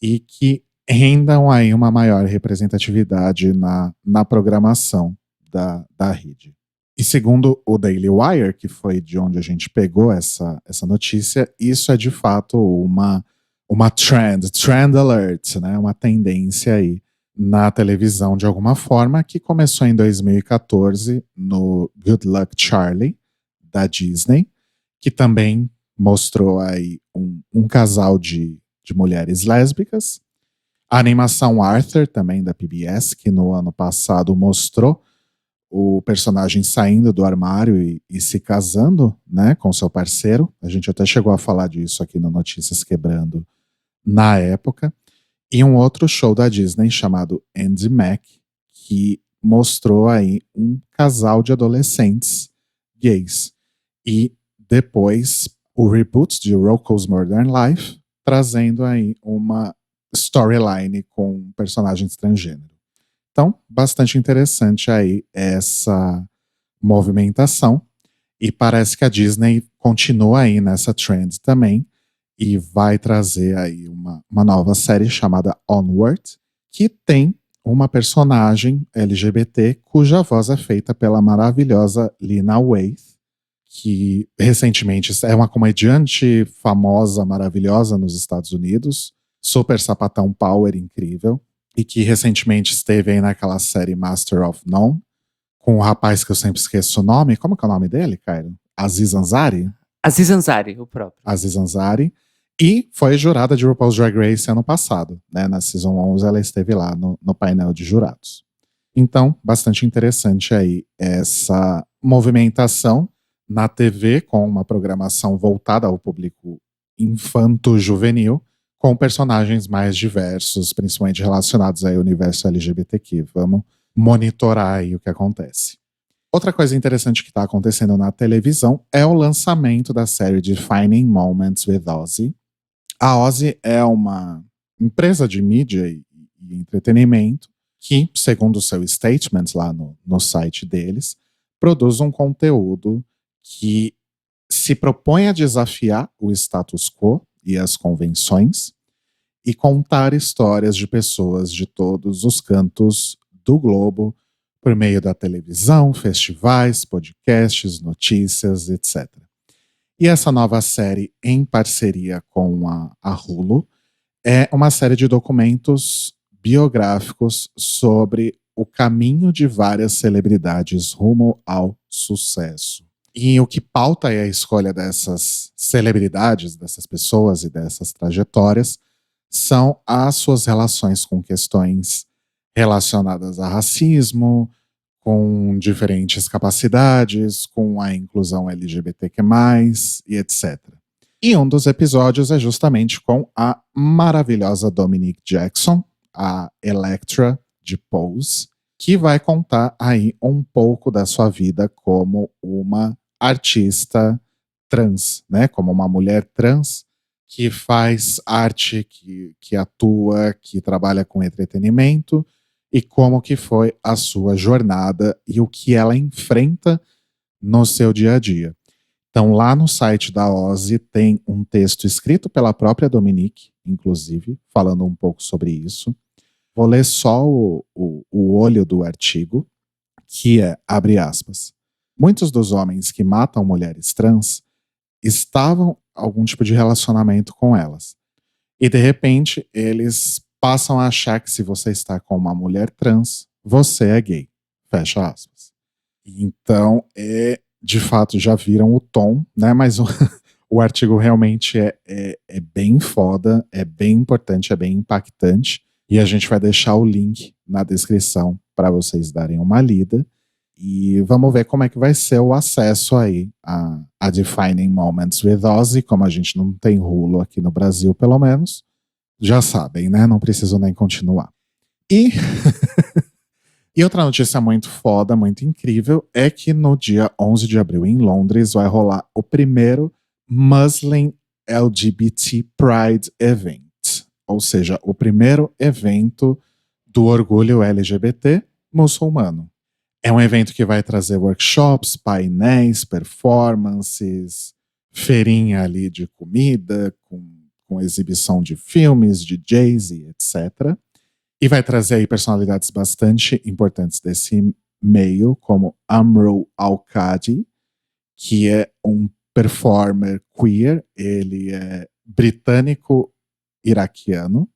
e que rendam aí uma maior representatividade na programação da rede. E segundo o Daily Wire, que foi de onde a gente pegou essa notícia, isso é de fato uma trend alert, né? Uma tendência aí na televisão de alguma forma, que começou em 2014 no Good Luck Charlie, da Disney, que também mostrou aí um casal de mulheres lésbicas. A animação Arthur, também da PBS, que no ano passado mostrou o personagem saindo do armário e se casando, né, com seu parceiro. A gente até chegou a falar disso aqui no Notícias Quebrando na época. E um outro show da Disney chamado Andy Mack, que mostrou aí um casal de adolescentes gays. E depois o reboot de Rocko's Modern Life, trazendo aí uma storyline com personagens transgênero. Então, bastante interessante aí essa movimentação. E parece que a Disney continua aí nessa trend também e vai trazer aí uma nova série chamada Onward, que tem uma personagem LGBT cuja voz é feita pela maravilhosa Lena Waithe, que recentemente é uma comediante famosa, maravilhosa nos Estados Unidos, super sapatão power incrível, e que recentemente esteve aí naquela série Master of None, com o rapaz que eu sempre esqueço o nome. Como que é o nome dele, Cairo? Aziz Ansari? Aziz Ansari, o próprio. Aziz Ansari. E foi jurada de RuPaul's Drag Race ano passado, né? Na Season 11 ela esteve lá no painel de jurados. Então, bastante interessante aí essa movimentação na TV com uma programação voltada ao público infanto-juvenil, com personagens mais diversos, principalmente relacionados ao universo LGBTQ. Vamos monitorar aí o que acontece. Outra coisa interessante que está acontecendo na televisão é o lançamento da série Defining Moments with Ozzy. A Ozzy é uma empresa de mídia e entretenimento que, segundo o seu statement lá no site deles, produz um conteúdo que se propõe a desafiar o status quo e as convenções e contar histórias de pessoas de todos os cantos do globo por meio da televisão, festivais, podcasts, notícias, etc. E essa nova série, em parceria com a Hulu, é uma série de documentos biográficos sobre o caminho de várias celebridades rumo ao sucesso. E o que pauta é a escolha dessas celebridades, dessas pessoas e dessas trajetórias, são as suas relações com questões relacionadas a racismo, com diferentes capacidades, com a inclusão LGBTQ+, e etc. E um dos episódios é justamente com a maravilhosa Dominique Jackson, a Electra de Pose, que vai contar aí um pouco da sua vida como uma artista trans, né? Como uma mulher trans que faz arte, que atua, que trabalha com entretenimento e como que foi a sua jornada e o que ela enfrenta no seu dia a dia. Então, lá no site da Ozzy tem um texto escrito pela própria Dominique, inclusive, falando um pouco sobre isso. Vou ler só o olho do artigo, que é, abre aspas, muitos dos homens que matam mulheres trans estavam em algum tipo de relacionamento com elas. E, de repente, eles passam a achar que se você está com uma mulher trans, você é gay. Fecha aspas. Então, de fato, já viram o tom, né? Mas o artigo realmente é bem foda, é bem importante, é bem impactante. E a gente vai deixar o link na descrição para vocês darem uma lida. E vamos ver como é que vai ser o acesso aí a Defining Moments with Ozzy. Como a gente não tem Hulu aqui no Brasil, pelo menos, já sabem, né? Não preciso nem continuar. E outra notícia muito foda, muito incrível, é que no dia 11 de abril em Londres vai rolar o primeiro Muslim LGBT Pride Event. Ou seja, o primeiro evento do orgulho LGBT muçulmano. É um evento que vai trazer workshops, painéis, performances, feirinha ali de comida, com exibição de filmes, DJs e etc. E vai trazer aí personalidades bastante importantes desse meio, como Amro Al-Qadi, que é um performer queer, ele é britânico-iraquiano.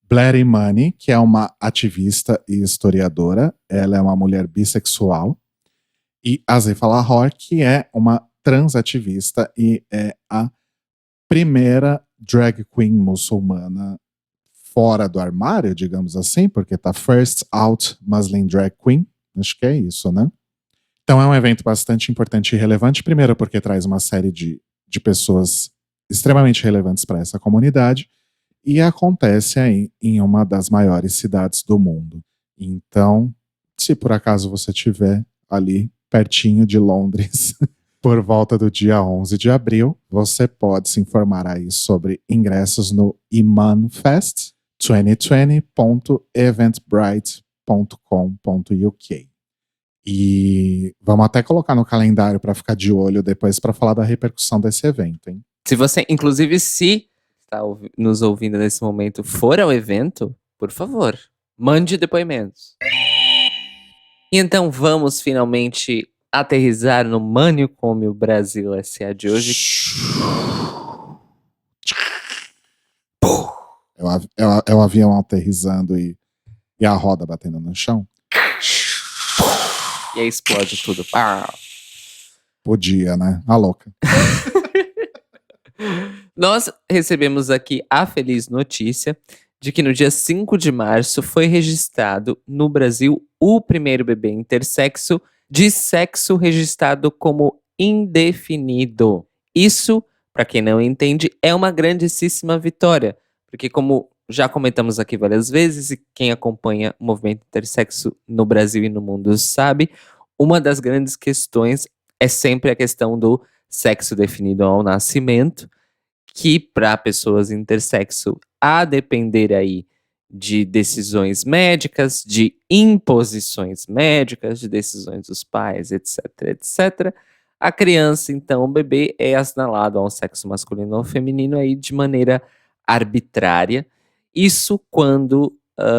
Blatty Money, que é uma ativista e historiadora, ela é uma mulher bissexual. E Azifa Lahore, que é uma transativista e é a primeira drag queen muçulmana fora do armário, digamos assim, porque tá First Out Muslim Drag Queen, acho que é isso, né? Então é um evento bastante importante e relevante, primeiro porque traz uma série de pessoas extremamente relevantes para essa comunidade, e acontece aí em uma das maiores cidades do mundo. Então, se por acaso você estiver ali pertinho de Londres, por volta do dia 11 de abril, você pode se informar aí sobre ingressos no imanfest2020.eventbrite.com.uk. E vamos até colocar no calendário para ficar de olho depois para falar da repercussão desse evento, hein? Se você, inclusive, se está nos ouvindo nesse momento, for ao evento, por favor, mande depoimentos. E então vamos finalmente aterrissar no Manicômio Brasil S.A. de hoje. É o avião aterrissando e a roda batendo no chão. E aí explode tudo. Podia, né? A louca. Nós recebemos aqui a feliz notícia de que no dia 5 de março foi registrado no Brasil o primeiro bebê intersexo de sexo registrado como indefinido. Isso, para quem não entende, é uma grandíssima vitória, porque como já comentamos aqui várias vezes, e quem acompanha o movimento intersexo no Brasil e no mundo sabe, uma das grandes questões é sempre a questão do sexo definido ao nascimento, que para pessoas intersexo, a depender aí de decisões médicas, de imposições médicas, de decisões dos pais, etc, etc, A criança, então, o bebê, é assinalado a um sexo masculino ou feminino aí de maneira arbitrária. Isso quando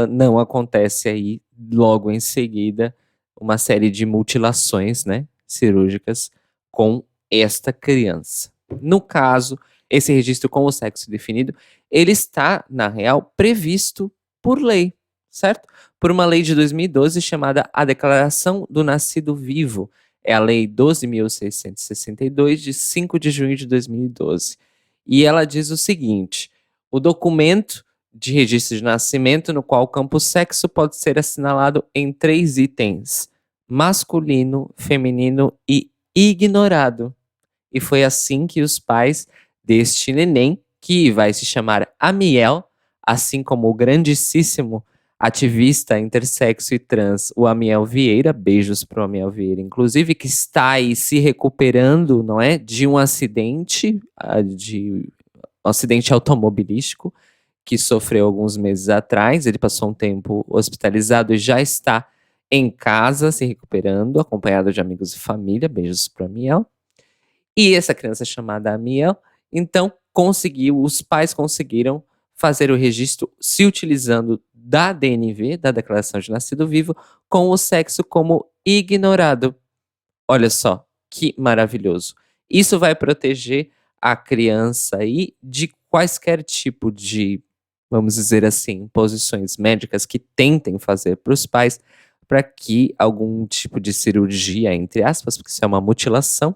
não acontece aí, logo em seguida, uma série de mutilações, né, cirúrgicas com esta criança. No caso, esse registro com o sexo definido, ele está, na real, previsto por lei, certo? Por uma lei de 2012 chamada a Declaração do Nascido Vivo. É a Lei 12.662, de 5 de junho de 2012. E ela diz o seguinte: o documento de registro de nascimento no qual o campo sexo pode ser assinalado em 3 itens: masculino, feminino e ignorado. E foi assim que os pais deste neném, que vai se chamar Amiel, assim como o grandíssimo ativista intersexo e trans, o Amiel Vieira, beijos pro Amiel Vieira, inclusive, que está aí se recuperando, não é, de um acidente, automobilístico, que sofreu alguns meses atrás. Ele passou um tempo hospitalizado e já está em casa se recuperando, acompanhado de amigos e família, beijos pro Amiel. E essa criança chamada Amiel, então, os pais conseguiram fazer o registro se utilizando da DNV, da Declaração de Nascido Vivo, com o sexo como ignorado. Olha só, que maravilhoso. Isso vai proteger a criança aí de quaisquer tipo de, vamos dizer assim, posições médicas que tentem fazer para os pais, para que algum tipo de cirurgia, entre aspas, porque isso é uma mutilação,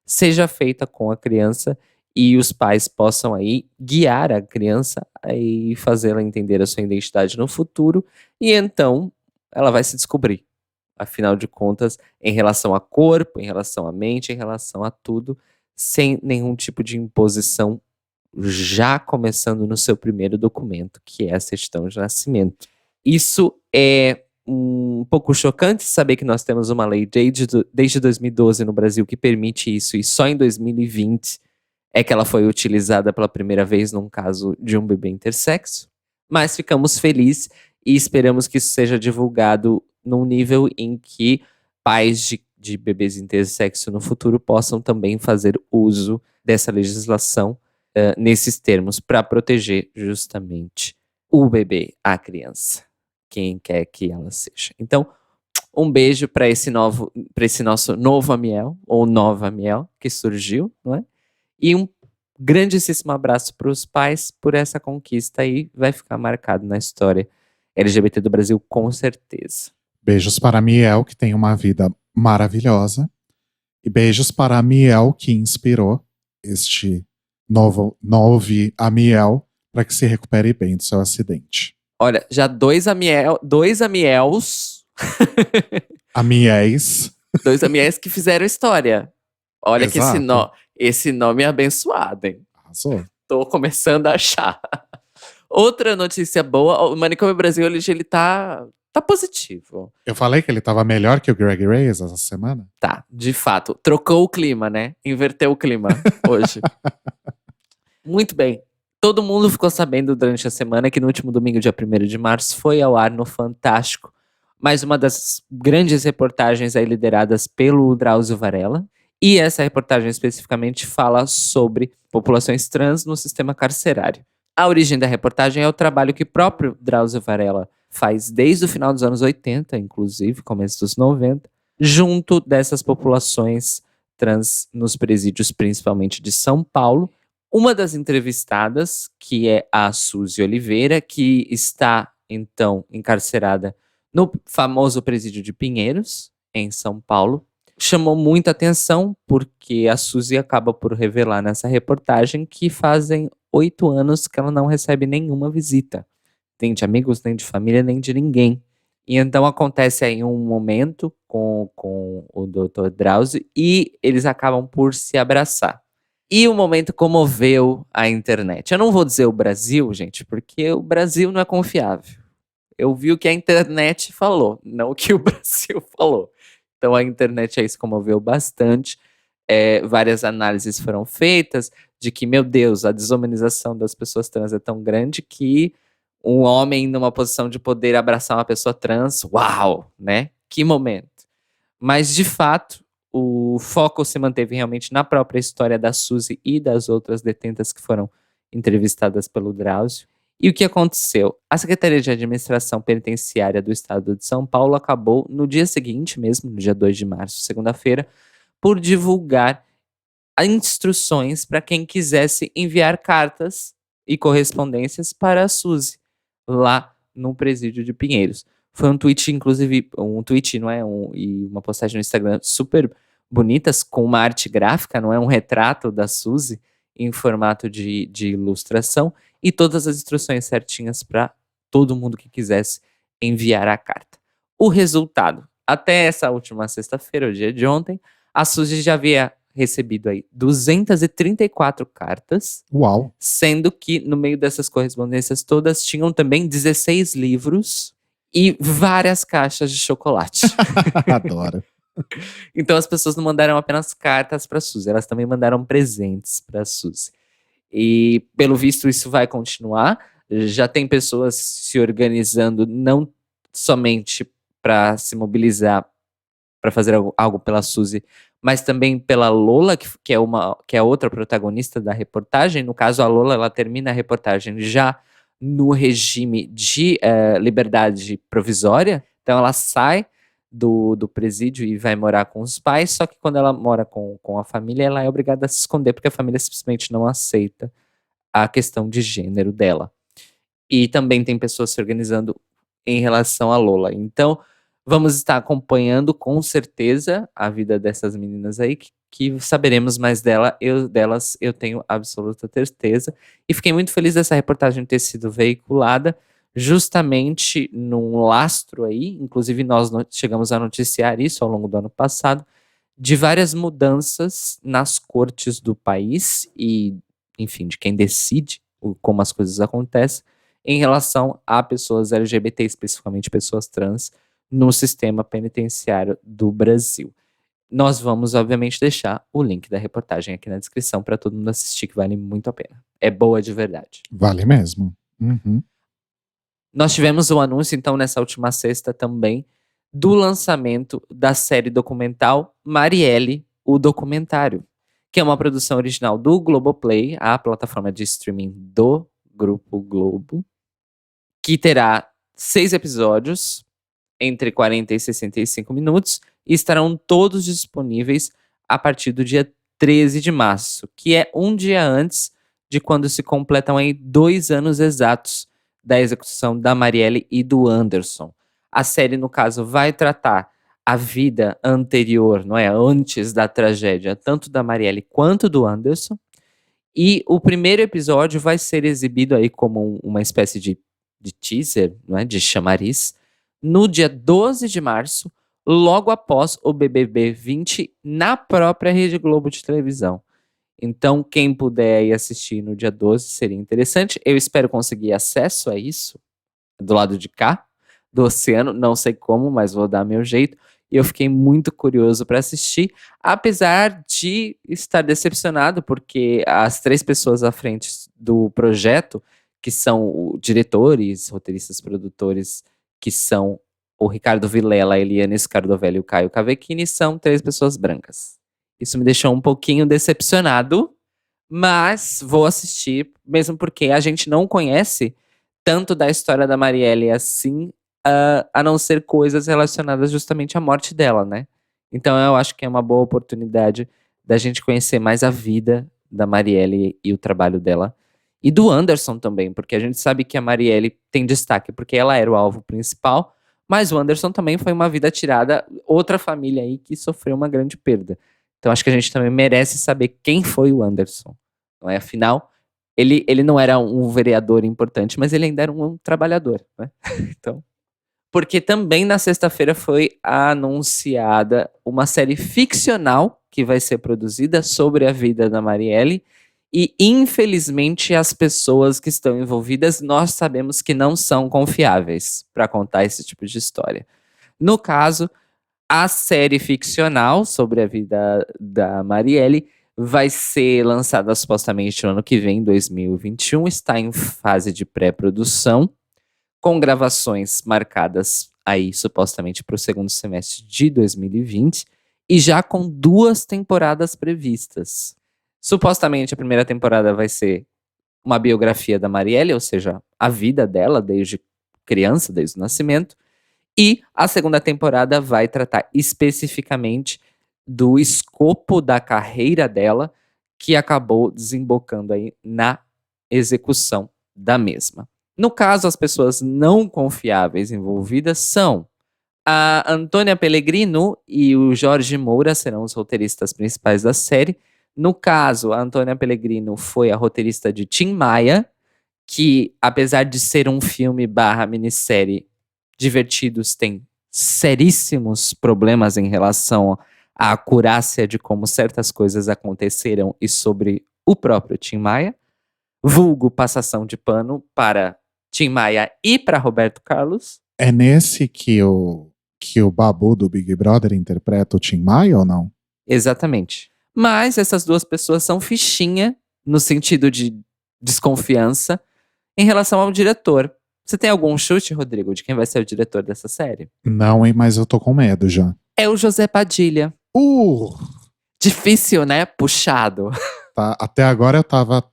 seja feita com a criança e os pais possam aí guiar a criança e fazê-la entender a sua identidade no futuro, e então ela vai se descobrir, afinal de contas, em relação a corpo, em relação à mente, em relação a tudo, sem nenhum tipo de imposição, já começando no seu primeiro documento, que é a certidão de nascimento. Isso é um pouco chocante saber que nós temos uma lei desde 2012 no Brasil que permite isso, e só em 2020 é que ela foi utilizada pela primeira vez num caso de um bebê intersexo. Mas ficamos felizes e esperamos que isso seja divulgado num nível em que pais de bebês intersexo no futuro possam também fazer uso dessa legislação nesses termos, para proteger justamente o bebê, a criança, quem quer que ela seja. Então, um beijo para esse nosso novo Amiel, ou nova Amiel, que surgiu, não é? E um grandíssimo abraço para os pais por essa conquista aí, vai ficar marcado na história LGBT do Brasil, com certeza. Beijos para a Miel, que tem uma vida maravilhosa. E beijos para a Miel, que inspirou este novo Amiel para que se recupere bem do seu acidente. Olha, já dois Amiels. Amiéis. Dois Amiéis que fizeram história. Olha que esse nome é abençoado, hein? Arrasou. Tô começando a achar. Outra notícia boa, o Manicômio Brasil, ele tá positivo. Eu falei que ele tava melhor que o Greg Reyes essa semana? Tá, de fato. Trocou o clima, né? Inverteu o clima hoje. Muito bem. Todo mundo ficou sabendo durante a semana que no último domingo, dia 1º de março, foi ao ar no Fantástico mais uma das grandes reportagens aí lideradas pelo Drauzio Varela. E essa reportagem especificamente fala sobre populações trans no sistema carcerário. A origem da reportagem é o trabalho que o próprio Drauzio Varela faz desde o final dos anos 80, inclusive, começo dos 90, junto dessas populações trans nos presídios, principalmente de São Paulo. Uma das entrevistadas, que é a Suzy Oliveira, que está, então, encarcerada no famoso presídio de Pinheiros, em São Paulo, chamou muita atenção porque a Suzy acaba por revelar nessa reportagem que fazem 8 anos que ela não recebe nenhuma visita, nem de amigos, nem de família, nem de ninguém. E então acontece aí um momento com o Dr. Drauzio e eles acabam por se abraçar. E o momento comoveu a internet. Eu não vou dizer o Brasil, gente, porque o Brasil não é confiável. Eu vi o que a internet falou, não o que o Brasil falou. Então a internet aí se comoveu bastante. Várias análises foram feitas de que, meu Deus, a desumanização das pessoas trans é tão grande que um homem numa posição de poder abraçar uma pessoa trans, uau, né? Que momento. Mas, de fato, o foco se manteve realmente na própria história da Suzy e das outras detentas que foram entrevistadas pelo Drauzio. E o que aconteceu? A Secretaria de Administração Penitenciária do Estado de São Paulo acabou, no dia seguinte mesmo, no dia 2 de março, segunda-feira, por divulgar instruções para quem quisesse enviar cartas e correspondências para a Suzy, lá no presídio de Pinheiros. Foi um tweet, inclusive, e uma postagem no Instagram super bonitas, com uma arte gráfica, não é? Um retrato da Suzy em formato de ilustração, e todas as instruções certinhas para todo mundo que quisesse enviar a carta. O resultado, até essa última sexta-feira, o dia de ontem, a Suzy já havia recebido aí 234 cartas, Uau! sendo que no meio dessas correspondências todas tinham também 16 livros e várias caixas de chocolate. Adoro. Então as pessoas não mandaram apenas cartas para Suzy, elas também mandaram presentes para Suzy. E pelo visto isso vai continuar. Já tem pessoas se organizando não somente para se mobilizar para fazer algo pela Suzy, mas também pela Lola, que é outra protagonista da reportagem. No caso, a Lola, ela termina a reportagem já no regime de liberdade provisória. Então ela sai do presídio e vai morar com os pais, só que quando ela mora com a família, ela é obrigada a se esconder, porque a família simplesmente não aceita a questão de gênero dela. E também tem pessoas se organizando em relação a Lola. Então, vamos estar acompanhando com certeza a vida dessas meninas aí, que saberemos mais delas, eu tenho absoluta certeza. E fiquei muito feliz dessa reportagem ter sido veiculada justamente num lastro aí, inclusive nós chegamos a noticiar isso ao longo do ano passado, de várias mudanças nas cortes do país e, enfim, de quem decide como as coisas acontecem em relação a pessoas LGBT, especificamente pessoas trans, no sistema penitenciário do Brasil. Nós vamos, obviamente, deixar o link da reportagem aqui na descrição para todo mundo assistir, que vale muito a pena. É boa de verdade. Vale mesmo. Uhum. Nós tivemos o anúncio, então, nessa última sexta também, do lançamento da série documental Marielle, o documentário, que é uma produção original do Globoplay, a plataforma de streaming do Grupo Globo, que terá 6 episódios, entre 40 e 65 minutos, e estarão todos disponíveis a partir do dia 13 de março, que é um dia antes de quando se completam aí 2 anos exatos da execução da Marielle e do Anderson. A série, no caso, vai tratar a vida anterior, não é? Antes da tragédia, tanto da Marielle quanto do Anderson. E o primeiro episódio vai ser exibido aí como uma espécie de teaser, não é? De chamariz, no dia 12 de março, logo após o BBB 20, na própria Rede Globo de televisão. Então, quem puder ir assistir no dia 12 seria interessante. Eu espero conseguir acesso a isso do lado de cá, do oceano, não sei como, mas vou dar meu jeito. E eu fiquei muito curioso para assistir, apesar de estar decepcionado, porque as 3 pessoas à frente do projeto, que são diretores, roteiristas, produtores, que são o Ricardo Vilela, a Eliane Scardovelli e o Caio Cavecchini, são 3 pessoas brancas. Isso me deixou um pouquinho decepcionado, mas vou assistir, mesmo porque a gente não conhece tanto da história da Marielle assim, a não ser coisas relacionadas justamente à morte dela, né? Então eu acho que é uma boa oportunidade da gente conhecer mais a vida da Marielle e o trabalho dela. E do Anderson também, porque a gente sabe que a Marielle tem destaque porque ela era o alvo principal, mas o Anderson também foi uma vida tirada, outra família aí que sofreu uma grande perda. Então acho que a gente também merece saber quem foi o Anderson, não é? Afinal, ele não era um vereador importante, mas ele ainda era um trabalhador, né? Então, porque também na sexta-feira foi anunciada uma série ficcional que vai ser produzida sobre a vida da Marielle, e infelizmente as pessoas que estão envolvidas nós sabemos que não são confiáveis para contar esse tipo de história. No caso, a série ficcional sobre a vida da Marielle vai ser lançada supostamente no ano que vem, 2021, está em fase de pré-produção, com gravações marcadas aí supostamente para o segundo semestre de 2020, e já com 2 temporadas previstas. Supostamente a primeira temporada vai ser uma biografia da Marielle, ou seja, a vida dela desde criança, desde o nascimento. E a segunda temporada vai tratar especificamente do escopo da carreira dela, que acabou desembocando aí na execução da mesma. No caso, as pessoas não confiáveis envolvidas são a Antônia Pellegrino e o Jorge Moura serão os roteiristas principais da série. No caso, a Antônia Pellegrino foi a roteirista de Tim Maia, que apesar de ser um filme barra minissérie divertidos, tem seríssimos problemas em relação à acurácia de como certas coisas aconteceram e sobre o próprio Tim Maia. Vulgo passação de pano para Tim Maia e para Roberto Carlos. É nesse que o Babu do Big Brother interpreta o Tim Maia ou não? Exatamente. Mas essas 2 pessoas são fichinha no sentido de desconfiança em relação ao diretor. Você tem algum chute, Rodrigo, de quem vai ser o diretor dessa série? Não, hein, mas eu tô com medo já. É o José Padilha. Difícil, né? Puxado. Tá, até agora eu tava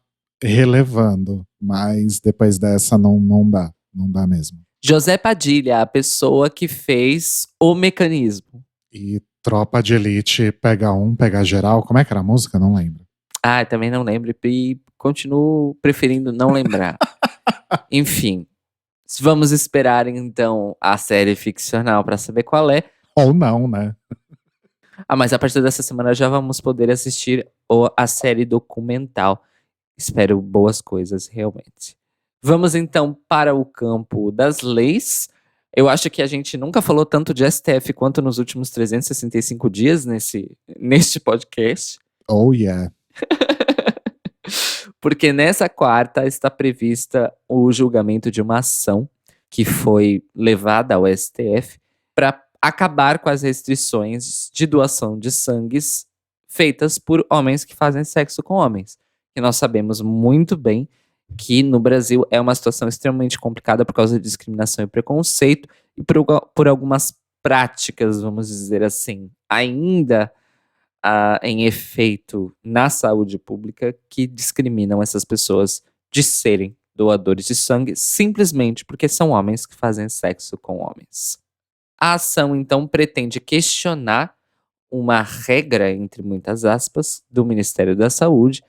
relevando, mas depois dessa não dá. Não dá mesmo. José Padilha, a pessoa que fez O Mecanismo. E Tropa de Elite pega um, pega geral. Como é que era a música? Não lembro. Ah, também não lembro e continuo preferindo não lembrar. Enfim, vamos esperar então a série ficcional para saber qual é. Ou não, né? Ah, mas a partir dessa semana já vamos poder assistir a série documental. Espero boas coisas, realmente. Vamos então para o campo das leis. Eu acho que a gente nunca falou tanto de STF quanto nos últimos 365 dias neste podcast. Oh, yeah. Porque nessa quarta está prevista o julgamento de uma ação que foi levada ao STF para acabar com as restrições de doação de sangues feitas por homens que fazem sexo com homens. Que nós sabemos muito bem que no Brasil é uma situação extremamente complicada por causa de discriminação e preconceito e por algumas práticas, vamos dizer assim, ainda em efeito na saúde pública que discriminam essas pessoas de serem doadores de sangue simplesmente porque são homens que fazem sexo com homens. A ação, então, pretende questionar uma regra, entre muitas aspas, do Ministério da Saúde,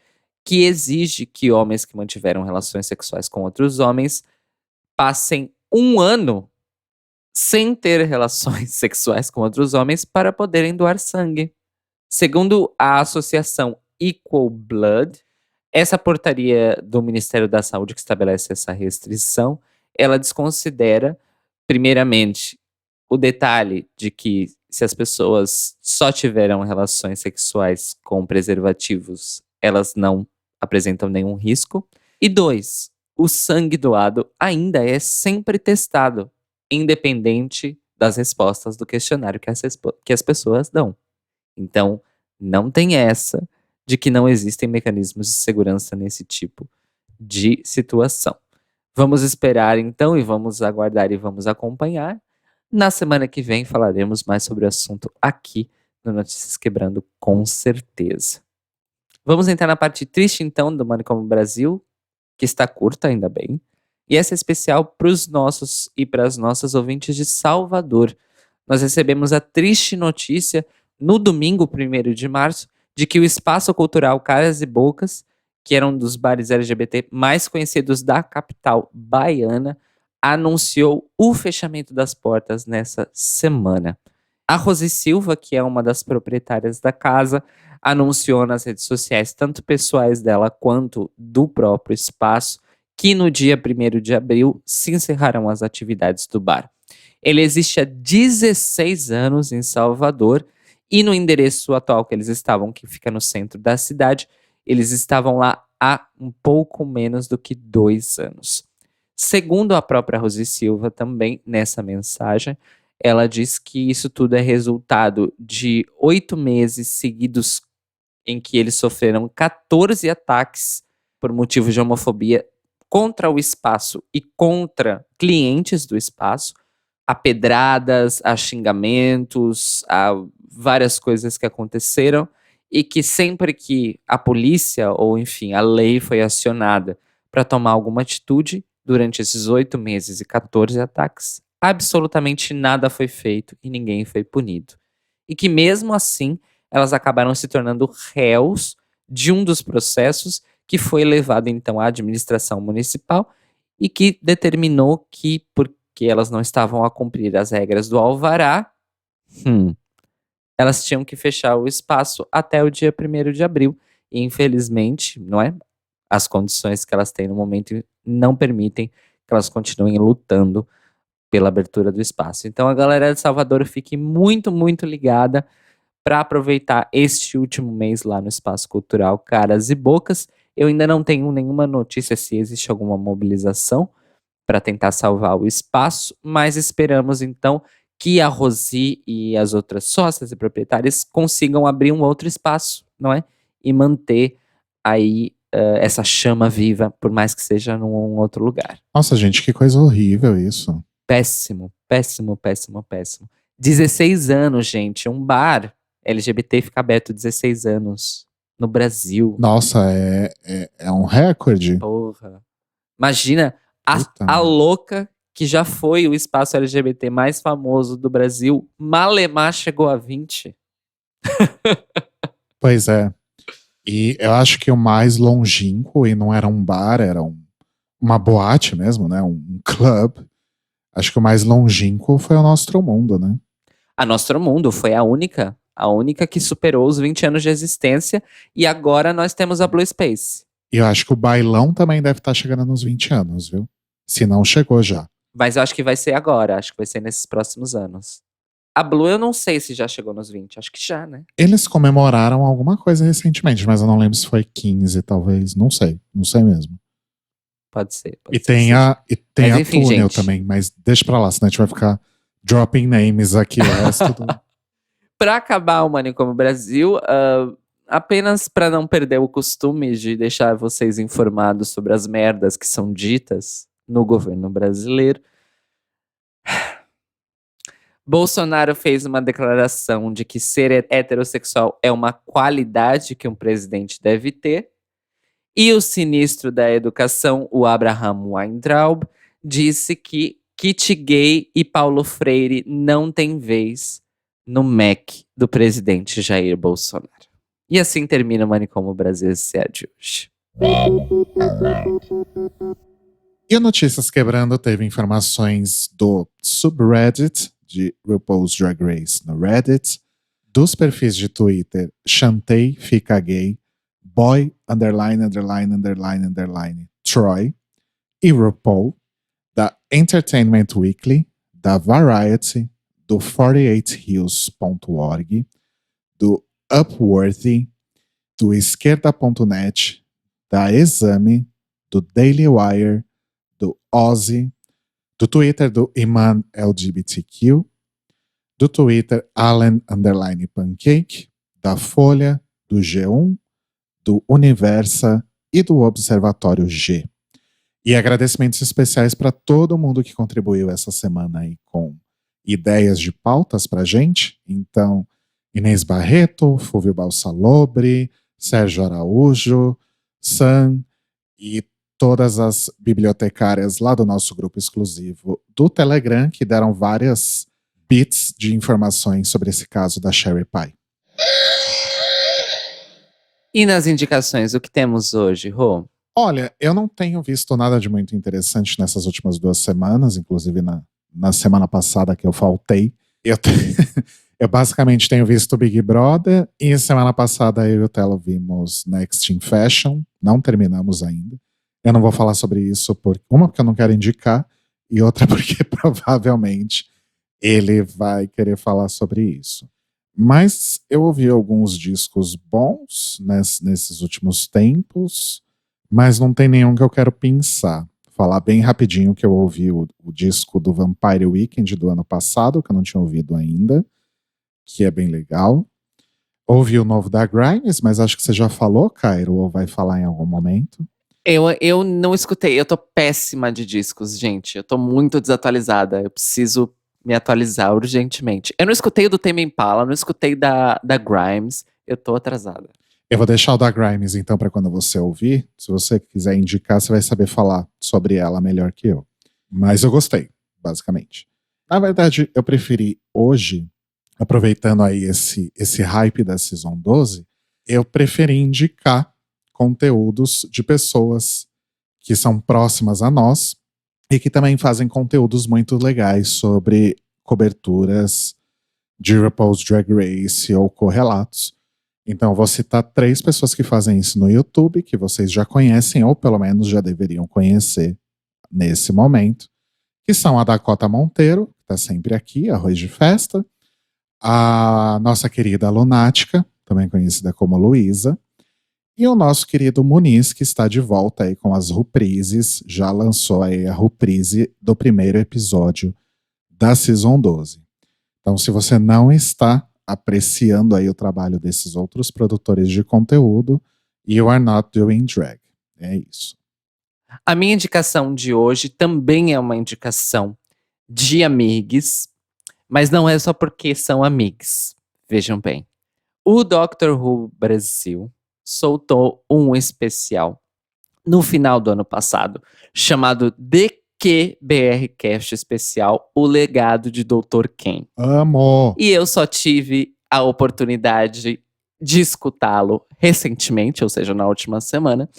que exige que homens que mantiveram relações sexuais com outros homens passem 1 ano sem ter relações sexuais com outros homens para poderem doar sangue. Segundo a associação Equal Blood, essa portaria do Ministério da Saúde que estabelece essa restrição, ela desconsidera, primeiramente, o detalhe de que se as pessoas só tiveram relações sexuais com preservativos, elas não apresentam nenhum risco. E 2, o sangue doado ainda é sempre testado, independente das respostas do questionário que as pessoas dão. Então, não tem essa de que não existem mecanismos de segurança nesse tipo de situação. Vamos esperar então e vamos aguardar e vamos acompanhar. Na semana que vem falaremos mais sobre o assunto aqui no Notícias Quebrando, com certeza. Vamos entrar na parte triste então do Manicômio Brasil, que está curta, ainda bem. E essa é especial para os nossos e para as nossas ouvintes de Salvador. Nós recebemos a triste notícia no domingo 1º de março de que o Espaço Cultural Caras e Bocas, que era um dos bares LGBT mais conhecidos da capital baiana, anunciou o fechamento das portas nessa semana. A Rose Silva, que é uma das proprietárias da casa, anunciou nas redes sociais, tanto pessoais dela quanto do próprio espaço, que no dia 1º de abril se encerrarão as atividades do bar. Ele existe há 16 anos em Salvador e no endereço atual que eles estavam, que fica no centro da cidade, eles estavam lá há um pouco menos do que 2 anos. Segundo a própria Rose Silva também, nessa mensagem, ela diz que isso tudo é resultado de 8 meses seguidos em que eles sofreram 14 ataques por motivos de homofobia contra o espaço e contra clientes do espaço, a pedradas, a xingamentos, a várias coisas que aconteceram e que sempre que a polícia ou enfim a lei foi acionada para tomar alguma atitude durante esses 8 meses e 14 ataques, absolutamente nada foi feito e ninguém foi punido. E que mesmo assim elas acabaram se tornando réus de um dos processos que foi levado então à administração municipal e que determinou que, porque elas não estavam a cumprir as regras do alvará, elas tinham que fechar o espaço até o dia 1º de abril. E infelizmente, não é? As condições que elas têm no momento não permitem que elas continuem lutando pela abertura do espaço. Então a galera de Salvador fique muito, muito ligada para aproveitar este último mês lá no Espaço Cultural Caras e Bocas. Eu ainda não tenho nenhuma notícia se existe alguma mobilização para tentar salvar o espaço, mas esperamos então que a Rosi e as outras sócias e proprietárias consigam abrir um outro espaço, não é? E manter aí essa chama viva, por mais que seja num outro lugar. Nossa, gente, que coisa horrível isso. Péssimo, péssimo, péssimo, péssimo. 16 anos, gente. Um bar LGBT fica aberto 16 anos no Brasil. Nossa, é um recorde. Porra. Imagina Puta a merda. louca que já foi o espaço LGBT mais famoso do Brasil. Malemar chegou a 20. Pois é. E eu acho que o mais longínquo, e não era um bar, era uma boate mesmo, né? Um club. Acho que o mais longínquo foi o Nostromundo, né? A Nostromundo foi a única que superou os 20 anos de existência. E agora nós temos a Blue Space. E eu acho que o Bailão também deve estar chegando nos 20 anos, viu? Se não chegou já. Mas eu acho que vai ser agora, acho que vai ser nesses próximos anos. A Blue eu não sei se já chegou nos 20, acho que já, né? Eles comemoraram alguma coisa recentemente, mas eu não lembro se foi 15, talvez. Não sei mesmo. Pode ser. E tem a enfim, Túnel gente. também, mas deixa pra lá, senão a gente vai ficar dropping names aqui o resto do... Pra acabar o Manicômio Brasil, apenas para não perder o costume de deixar vocês informados sobre as merdas que são ditas no governo brasileiro, Bolsonaro fez uma declaração de que ser heterossexual é uma qualidade que um presidente deve ter, e o sinistro da educação, o Abraham Weintraub, disse que kit gay e Paulo Freire não têm vez no MEC do presidente Jair Bolsonaro. E assim termina o Manicômio Brasil S.A. de hoje. E o Notícias Quebrando teve informações do subreddit de RuPaul's Drag Race no Reddit, dos perfis de Twitter Chantei Fica Gay, Boy ____ Troy e RuPaul, da Entertainment Weekly, da Variety, do 48hills.org, do Upworthy, do Esquerda.net, da Exame, do Daily Wire, do Ozzy, do Twitter do Iman LGBTQ, do Twitter Allen_Pancake, da Folha, do G1, do Universa e do Observatório G. E agradecimentos especiais para todo mundo que contribuiu essa semana aí com ideias de pautas pra gente. Então, Inês Barreto, Fúvio Balsalobre, Sérgio Araújo, Sam e todas as bibliotecárias lá do nosso grupo exclusivo do Telegram, que deram várias bits de informações sobre esse caso da Sherry Pie. E nas indicações, o que temos hoje, Rô? Olha, eu não tenho visto nada de muito interessante nessas últimas 2 semanas, inclusive na semana passada que eu faltei. Eu basicamente tenho visto Big Brother e semana passada eu e o Telo vimos Next in Fashion, não terminamos ainda. Eu não vou falar sobre isso, porque eu não quero indicar, e outra porque provavelmente ele vai querer falar sobre isso. Mas eu ouvi alguns discos bons nesses últimos tempos, mas não tem nenhum que eu quero pensar. Falar bem rapidinho que eu ouvi o disco do Vampire Weekend do ano passado, que eu não tinha ouvido ainda, que é bem legal. Ouvi o novo da Grimes, mas acho que você já falou, Cairo, ou vai falar em algum momento. Eu não escutei, eu tô péssima de discos, gente. Eu tô muito desatualizada. Eu preciso me atualizar urgentemente. Eu não escutei o do Tame Impala, não escutei da Grimes. Eu tô atrasada. Eu vou deixar o da Grimes, então, para quando você ouvir. Se você quiser indicar, você vai saber falar sobre ela melhor que eu. Mas eu gostei, basicamente. Na verdade, eu preferi hoje, aproveitando aí esse hype da Season 12, eu preferi indicar conteúdos de pessoas que são próximas a nós e que também fazem conteúdos muito legais sobre coberturas de RuPaul's Drag Race ou correlatos. Então, eu vou citar 3 pessoas que fazem isso no YouTube, que vocês já conhecem, ou pelo menos já deveriam conhecer nesse momento, que são a Dakota Monteiro, que está sempre aqui, Arroz de Festa, a nossa querida Lunática, também conhecida como Luísa, e o nosso querido Muniz, que está de volta aí com as reprises, já lançou aí a reprise do primeiro episódio da Season 12. Então, se você não está apreciando aí o trabalho desses outros produtores de conteúdo, you are not doing drag. É isso. A minha indicação de hoje também é uma indicação de amigues, mas não é só porque são amigues. Vejam bem. O Doctor Who Brasil soltou um especial no final do ano passado, chamado DQBRcast Especial, O Legado de Dr. Ken. Amo! E eu só tive a oportunidade de escutá-lo recentemente, ou seja, na última semana,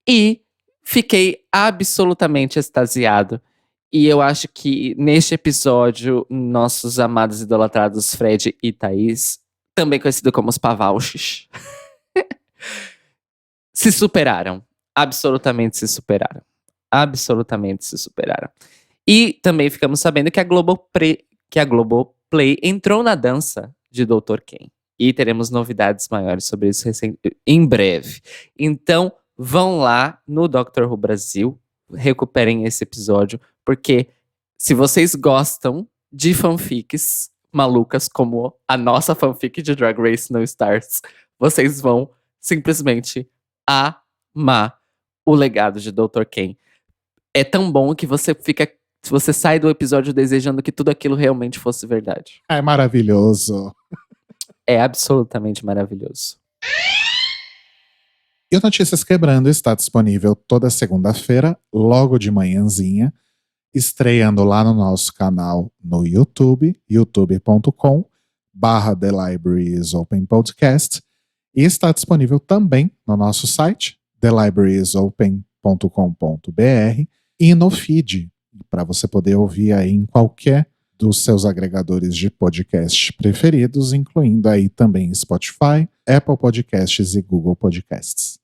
e fiquei absolutamente extasiado. E eu acho que neste episódio, nossos amados idolatrados Fred e Thaís, também conhecido como os Pavauches, se superaram. Absolutamente se superaram. Absolutamente se superaram. E também ficamos sabendo que a Globoplay entrou na dança de Dr. Ken. E teremos novidades maiores sobre isso em breve. Então, vão lá no Doctor Who Brasil, recuperem esse episódio, porque se vocês gostam de fanfics malucas como a nossa fanfic de Drag Race No Stars, vocês vão simplesmente amar o legado de Dr. Ken. É tão bom que você sai do episódio desejando que tudo aquilo realmente fosse verdade. É maravilhoso. É absolutamente maravilhoso. E o Notícias Quebrando está disponível toda segunda-feira, logo de manhãzinha, estreando lá no nosso canal no YouTube, youtube.com/The Libraries Open Podcast, e está disponível também no nosso site, thelibrariesopen.com.br, e no feed, para você poder ouvir aí em qualquer dos seus agregadores de podcast preferidos, incluindo aí também Spotify, Apple Podcasts e Google Podcasts.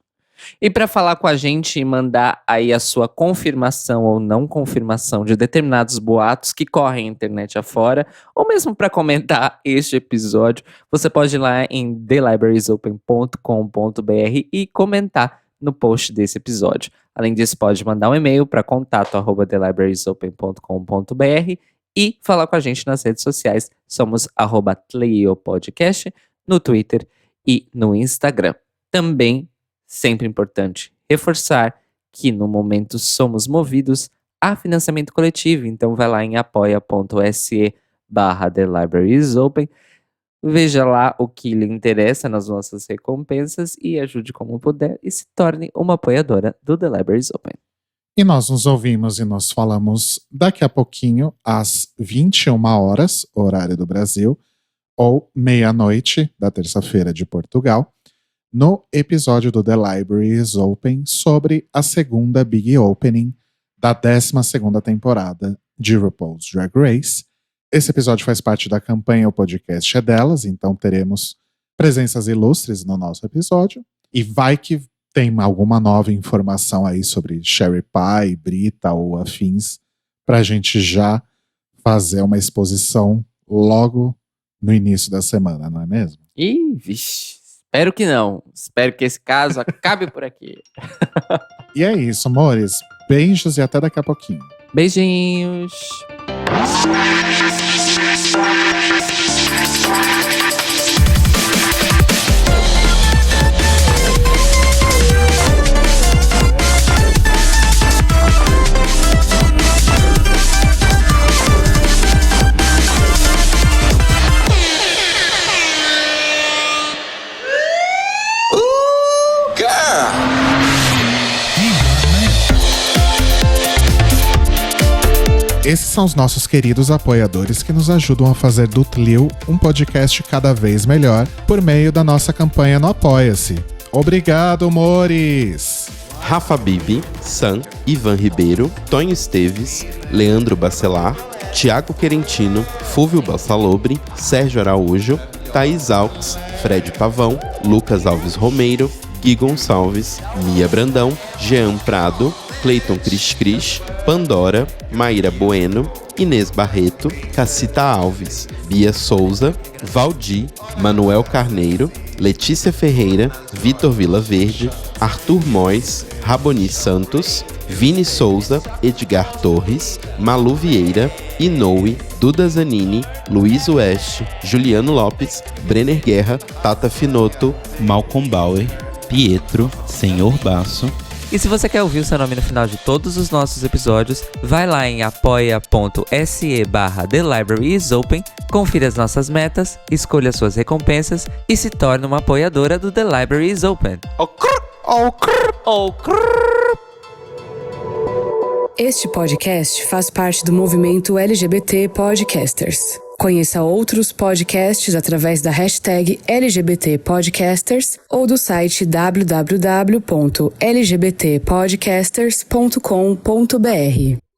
E para falar com a gente e mandar aí a sua confirmação ou não confirmação de determinados boatos que correm a internet afora, ou mesmo para comentar este episódio, você pode ir lá em thelibrariesopen.com.br e comentar no post desse episódio. Além disso, pode mandar um e-mail para contato@thelibrariesopen.com.br e falar com a gente nas redes sociais. Somos @TleioPodcast no Twitter e no Instagram. Também, sempre importante reforçar que no momento somos movidos a financiamento coletivo. Então vai lá em apoia.se/TheLibrariesOpen, veja lá o que lhe interessa nas nossas recompensas e ajude como puder e se torne uma apoiadora do The Libraries Open. E nós nos ouvimos e nos falamos daqui a pouquinho, às 21 horas, horário do Brasil, ou meia-noite da terça-feira de Portugal, no episódio do The Libraries Open sobre a segunda Big Opening da 12ª temporada de RuPaul's Drag Race. Esse episódio faz parte da campanha O Podcast é Delas, então teremos presenças ilustres no nosso episódio. E vai que tem alguma nova informação aí sobre Sherry Pie, Brita ou afins, pra gente já fazer uma exposição logo no início da semana, não é mesmo? Ih, vixe. Espero que não. Espero que esse caso acabe por aqui. E é isso, amores. Beijos e até daqui a pouquinho. Beijinhos. são os nossos queridos apoiadores que nos ajudam a fazer do Tlil um podcast cada vez melhor por meio da nossa campanha no Apoia-se. Obrigado, Mores! Rafa Bibi, Sam, Ivan Ribeiro, Tonho Esteves, Leandro Bacelar, Tiago Querentino, Fúvio Bassalobre, Sérgio Araújo, Thaís Alves, Fred Pavão, Lucas Alves Romeiro, Gui Gonçalves, Mia Brandão, Jean Prado, Cleiton Cris, Pandora, Maíra Bueno, Inês Barreto, Cacita Alves, Bia Souza, Valdir, Manuel Carneiro, Letícia Ferreira, Vitor Vilaverde, Arthur Mois, Raboni Santos, Vini Souza, Edgar Torres, Malu Vieira, Inoue, Duda Zanini, Luiz Oeste, Juliano Lopes, Brenner Guerra, Tata Finoto, Malcolm Bauer, Pietro, Senhor Basso. E se você quer ouvir o seu nome no final de todos os nossos episódios, vai lá em apoia.se/The Library is Open, confira as nossas metas, escolha suas recompensas e se torne uma apoiadora do The Library is Open. Este podcast faz parte do movimento LGBT Podcasters. Conheça outros podcasts através da hashtag LGBT Podcasters ou do site www.lgbtpodcasters.com.br.